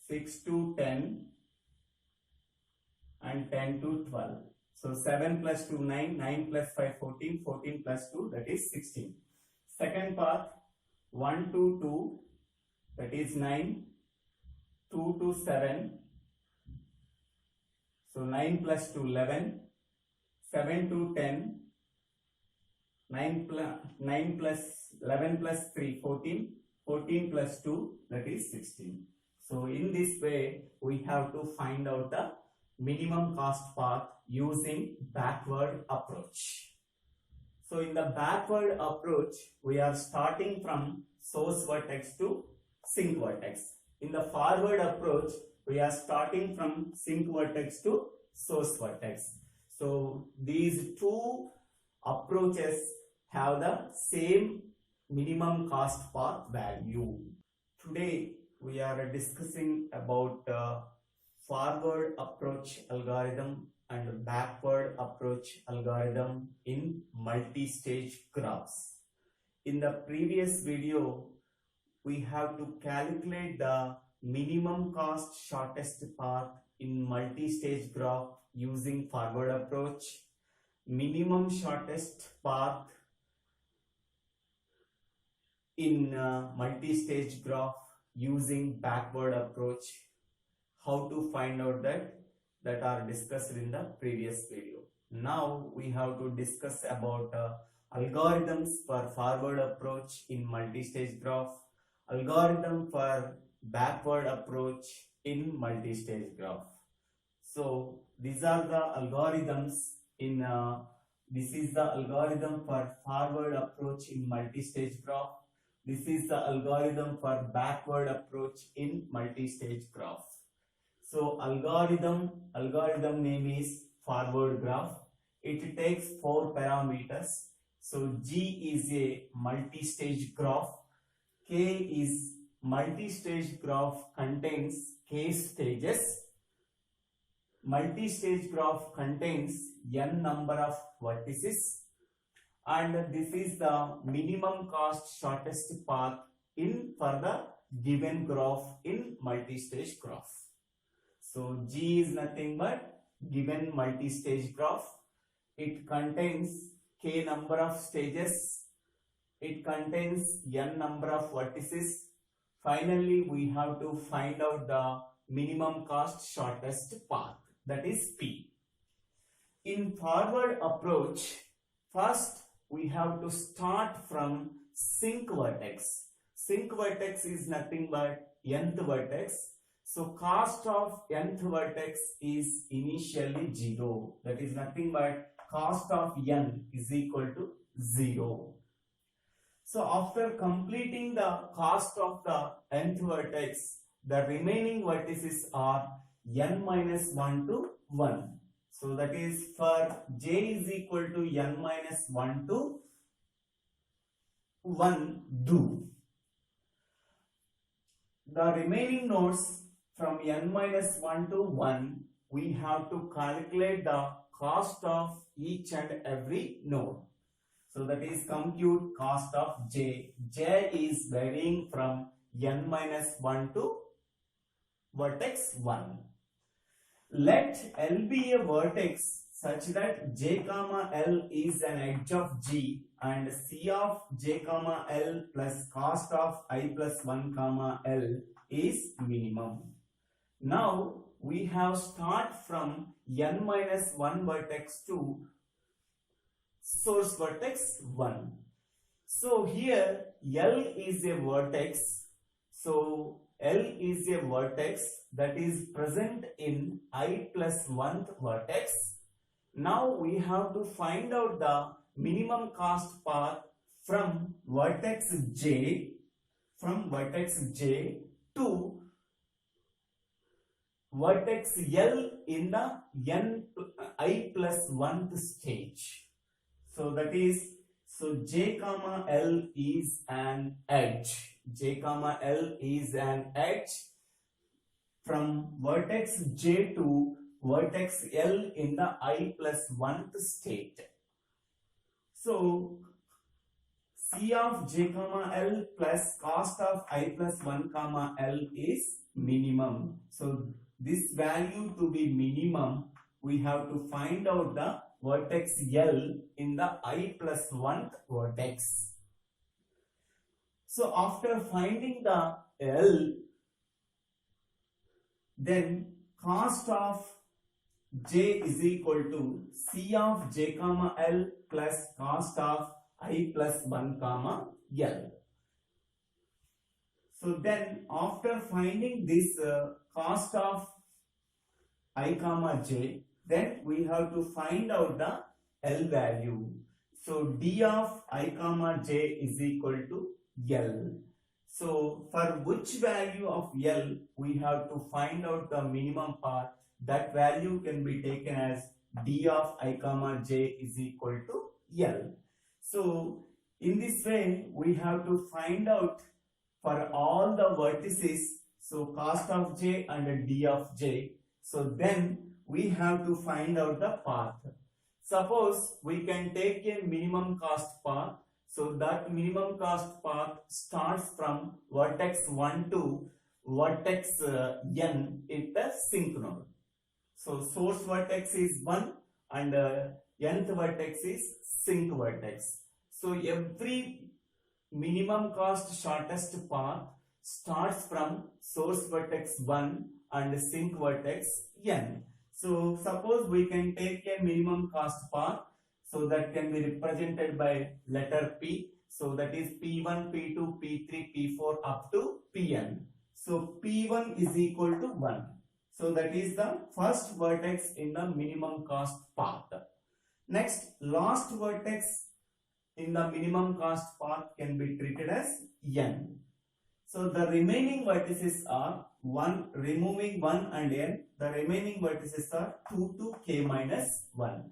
6 to 10, and 10 to 12. So 7 plus 2, 9, 9 plus 5, 14, 14 plus 2, that is 16. Second path 1 to 2, that is 9, 2 to 7, So 9 plus 2, 11, 7 to 10, 9 plus 11 plus 3, 14, 14 plus 2, that is 16. So in this way, we have to find out the minimum cost path using backward approach. So in the backward approach, we are starting from source vertex to sink vertex. In the forward approach, we are starting from sink vertex to source vertex. So these two approaches have the same minimum cost path value. Today we are discussing about forward approach algorithm and backward approach algorithm in multi-stage graphs. In the previous video, we have to calculate the minimum cost shortest path in multi-stage graph using forward approach, minimum shortest path in multi-stage graph using backward approach. How to find out that are discussed in the previous video. Now we have to discuss about algorithms for forward approach in multi-stage graph, algorithm for backward approach in multi-stage graph. So these are the algorithms in this is the algorithm for forward approach in multi-stage graph. This is the algorithm for backward approach in multi-stage graph. So algorithm name is forward graph. It takes 4 parameters. So G is a multi-stage graph. K is multi-stage graph contains k stages. Multi-stage graph contains n number of vertices, and this is the minimum cost shortest path in for the given graph in multi-stage graph. So G is nothing but given multi-stage graph. It contains k number of stages. It contains n number of vertices. Finally, we have to find out the minimum cost shortest path, that is P. In forward approach, first we have to start from sink vertex. Sink vertex is nothing but nth vertex. So cost of nth vertex is initially 0. That is nothing but cost of n is equal to 0. So after completing the cost of the nth vertex, the remaining vertices are n minus 1 to 1. So that is for j is equal to n minus 1 to 1 do. The remaining nodes from n minus 1 to 1, we have to calculate the cost of each and every node. So that is compute cost of j. J is varying from n minus 1 to vertex 1. Let L be a vertex such that j comma L is an edge of G and C of j comma L plus cost of I plus 1 comma L is minimum. Now we have start from n minus 1 vertex to source vertex 1. So here L is a vertex. So L is a vertex that is present in I plus 1th vertex. Now we have to find out the minimum cost path from vertex J to vertex L in the I plus 1th stage. So that is, so j comma L is an edge. J comma L is an edge from vertex J to vertex L in the I plus 1th state. So C of j comma L plus cost of I plus 1 comma L is minimum. So this value to be minimum, we have to find out the vertex L in the I plus 1th vertex. So after finding the L, then cost of j is equal to C of j comma L plus cost of I plus 1 comma L. So then after finding this cost of I comma j, then we have to find out the L value. So d of I comma j is equal to L. So for which value of L we have to find out the minimum path, that value can be taken as d of I comma j is equal to L. So in this way we have to find out for all the vertices, so cost of j and d of j. So then we have to find out the path. Suppose we can take a minimum cost path. So that minimum cost path starts from vertex 1 to vertex n in the sync node. So source vertex is 1 and nth vertex is sync vertex. So every minimum cost shortest path starts from source vertex 1 and sync vertex n. So suppose we can take a minimum cost path, so that can be represented by letter P. So that is P1, P2, P3, P4 up to Pn. So P1 is equal to 1. So that is the first vertex in the minimum cost path. Next, last vertex in the minimum cost path can be treated as n. So the remaining vertices are 1, removing 1 and n, the remaining vertices are 2 to k minus 1.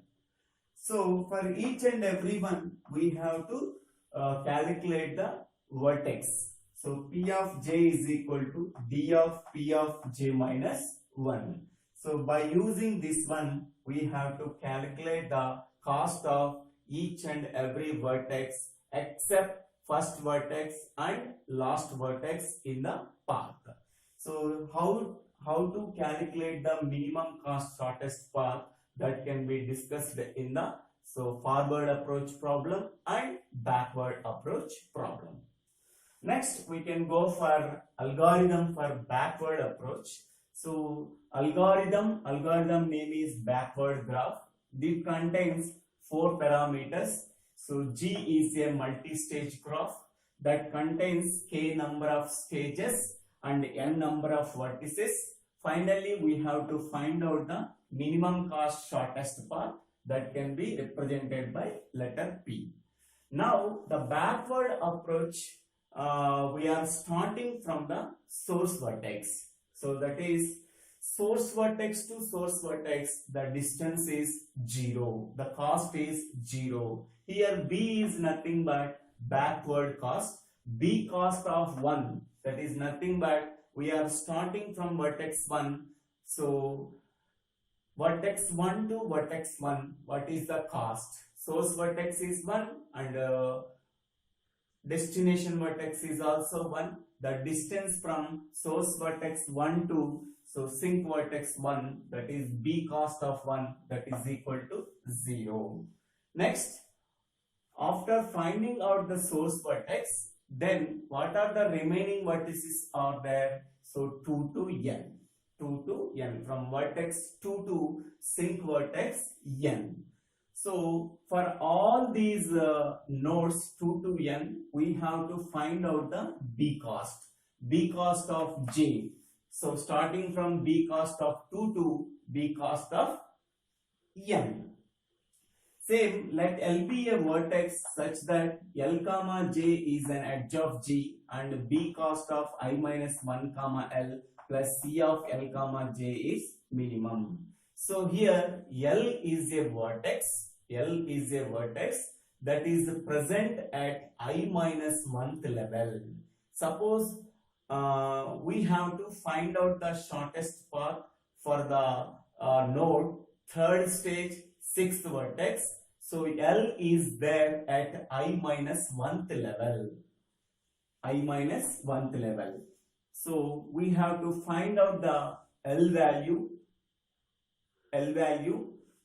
So for each and every one we have to calculate the vertex. So P of j is equal to d of P of j minus 1. So by using this one we have to calculate the cost of each and every vertex except first vertex and last vertex in the path. So how to calculate the minimum cost shortest path, that can be discussed in the forward approach problem and backward approach problem. Next we can go for algorithm for backward approach. So algorithm name is backward graph. This contains 4 parameters. So G is a multi-stage graph that contains k number of stages and n number of vertices. Finally, we have to find out the minimum cost shortest path, that can be represented by letter P. Now, the backward approach, we are starting from the source vertex. So that is source vertex to source vertex, the distance is 0, the cost is 0. Here B is nothing but backward cost, B cost of 1, that is nothing but we are starting from vertex 1. So vertex 1 to vertex 1, what is the cost? Source vertex is 1 and destination vertex is also 1. The distance from source vertex 1 to sync vertex 1, that is B cost of 1, that is equal to 0. Next, after finding out the source vertex, then what are the remaining vertices are there? So 2 to n. 2 to n, from vertex 2 to sync vertex n. So for all these nodes 2 to n, we have to find out the B cost of j. So starting from B cost of 2 to B cost of n. Same, let L be a vertex such that L comma j is an edge of G and B cost of I minus 1 comma L plus C of L comma j is minimum. So here L is a vertex that is present at I minus 1th level. Suppose we have to find out the shortest path for the node 3rd stage 6th vertex. So L is there at I minus 1th level. So we have to find out the L value.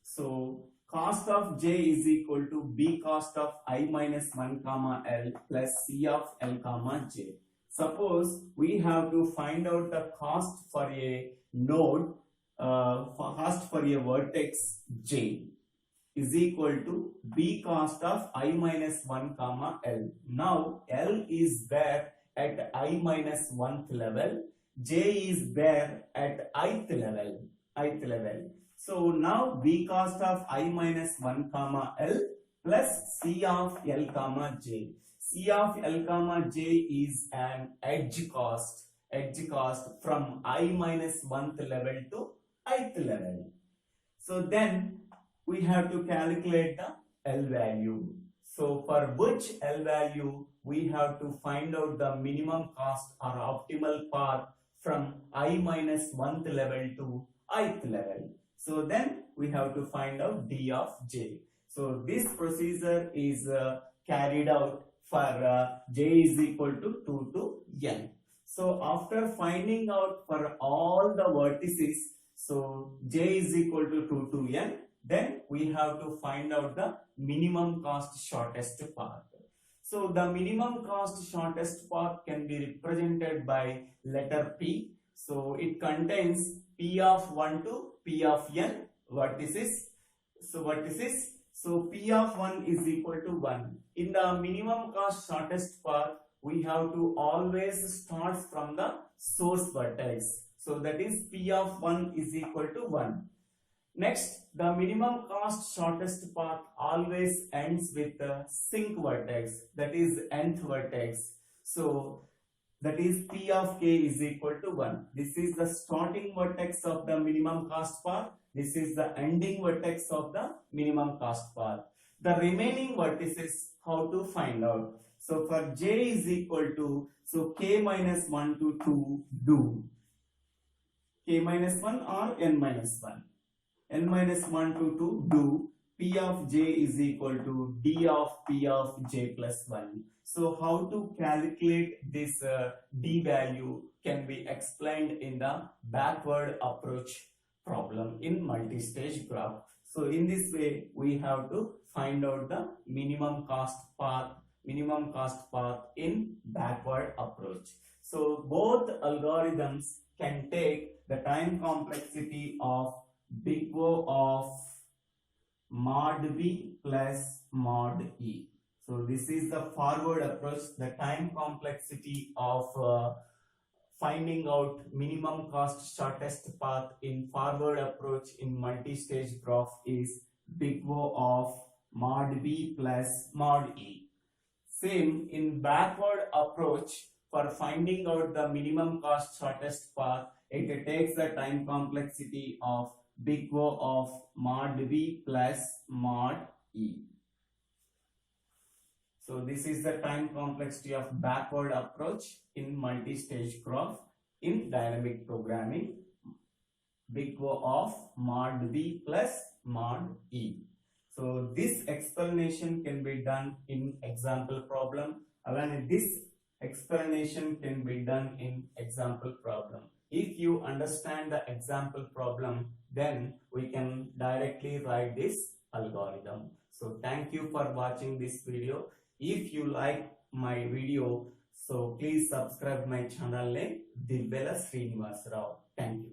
So cost of j is equal to B cost of I minus 1 comma L plus C of L comma j. Suppose we have to find out the cost for a node first for a vertex J is equal to B cost of I minus 1 comma L. Now L is there at I minus 1th level, J is there at ith level. So now B cost of I minus 1 comma L plus C of L comma J. C of L comma J is an edge cost from I minus 1th level to ith level. So then we have to calculate the L value. So for which L value we have to find out the minimum cost or optimal path from I minus 1th level to ith level. So then we have to find out D of J. So this procedure is carried out for J is equal to 2 to N. So after finding out for all the vertices, so J is equal to 2 to N, then we have to find out the minimum cost shortest path. So the minimum cost shortest path can be represented by letter P. So it contains P of 1 to P of N vertices. So P of 1 is equal to 1. In the minimum cost shortest path, we have to always start from the source vertex. So that is P of 1 is equal to 1. Next, the minimum cost shortest path always ends with the sink vertex, that is nth vertex. So that is P of k is equal to 1. This is the starting vertex of the minimum cost path. This is the ending vertex of the minimum cost path. The remaining vertices, how to find out? So for j is equal to, so k minus 1 to 2 do. K minus 1 or n minus 1. N minus 1 to 2 do P of j is equal to D of P of j plus 1. So how to calculate this D value can be explained in the backward approach problem in multi-stage graph. So in this way we have to find out the minimum cost path in backward approach. So both algorithms can take the time complexity of big O of mod B plus mod E. So this is the forward approach. The time complexity of finding out minimum cost shortest path in forward approach in multi-stage graph is big O of mod B plus mod E. Same in backward approach, for finding out the minimum cost shortest path, it takes the time complexity of big O of mod B plus mod E. So this is the time complexity of backward approach in multi-stage graph in dynamic programming, big O of mod B plus mod E. So this explanation can be done in example problem. Again, this explanation can be done in example problem. If you understand the example problem, then we can directly write this algorithm. So thank you for watching this video. If you like my video, so please subscribe my channel name Divvela Srinivas Rao. Thank you.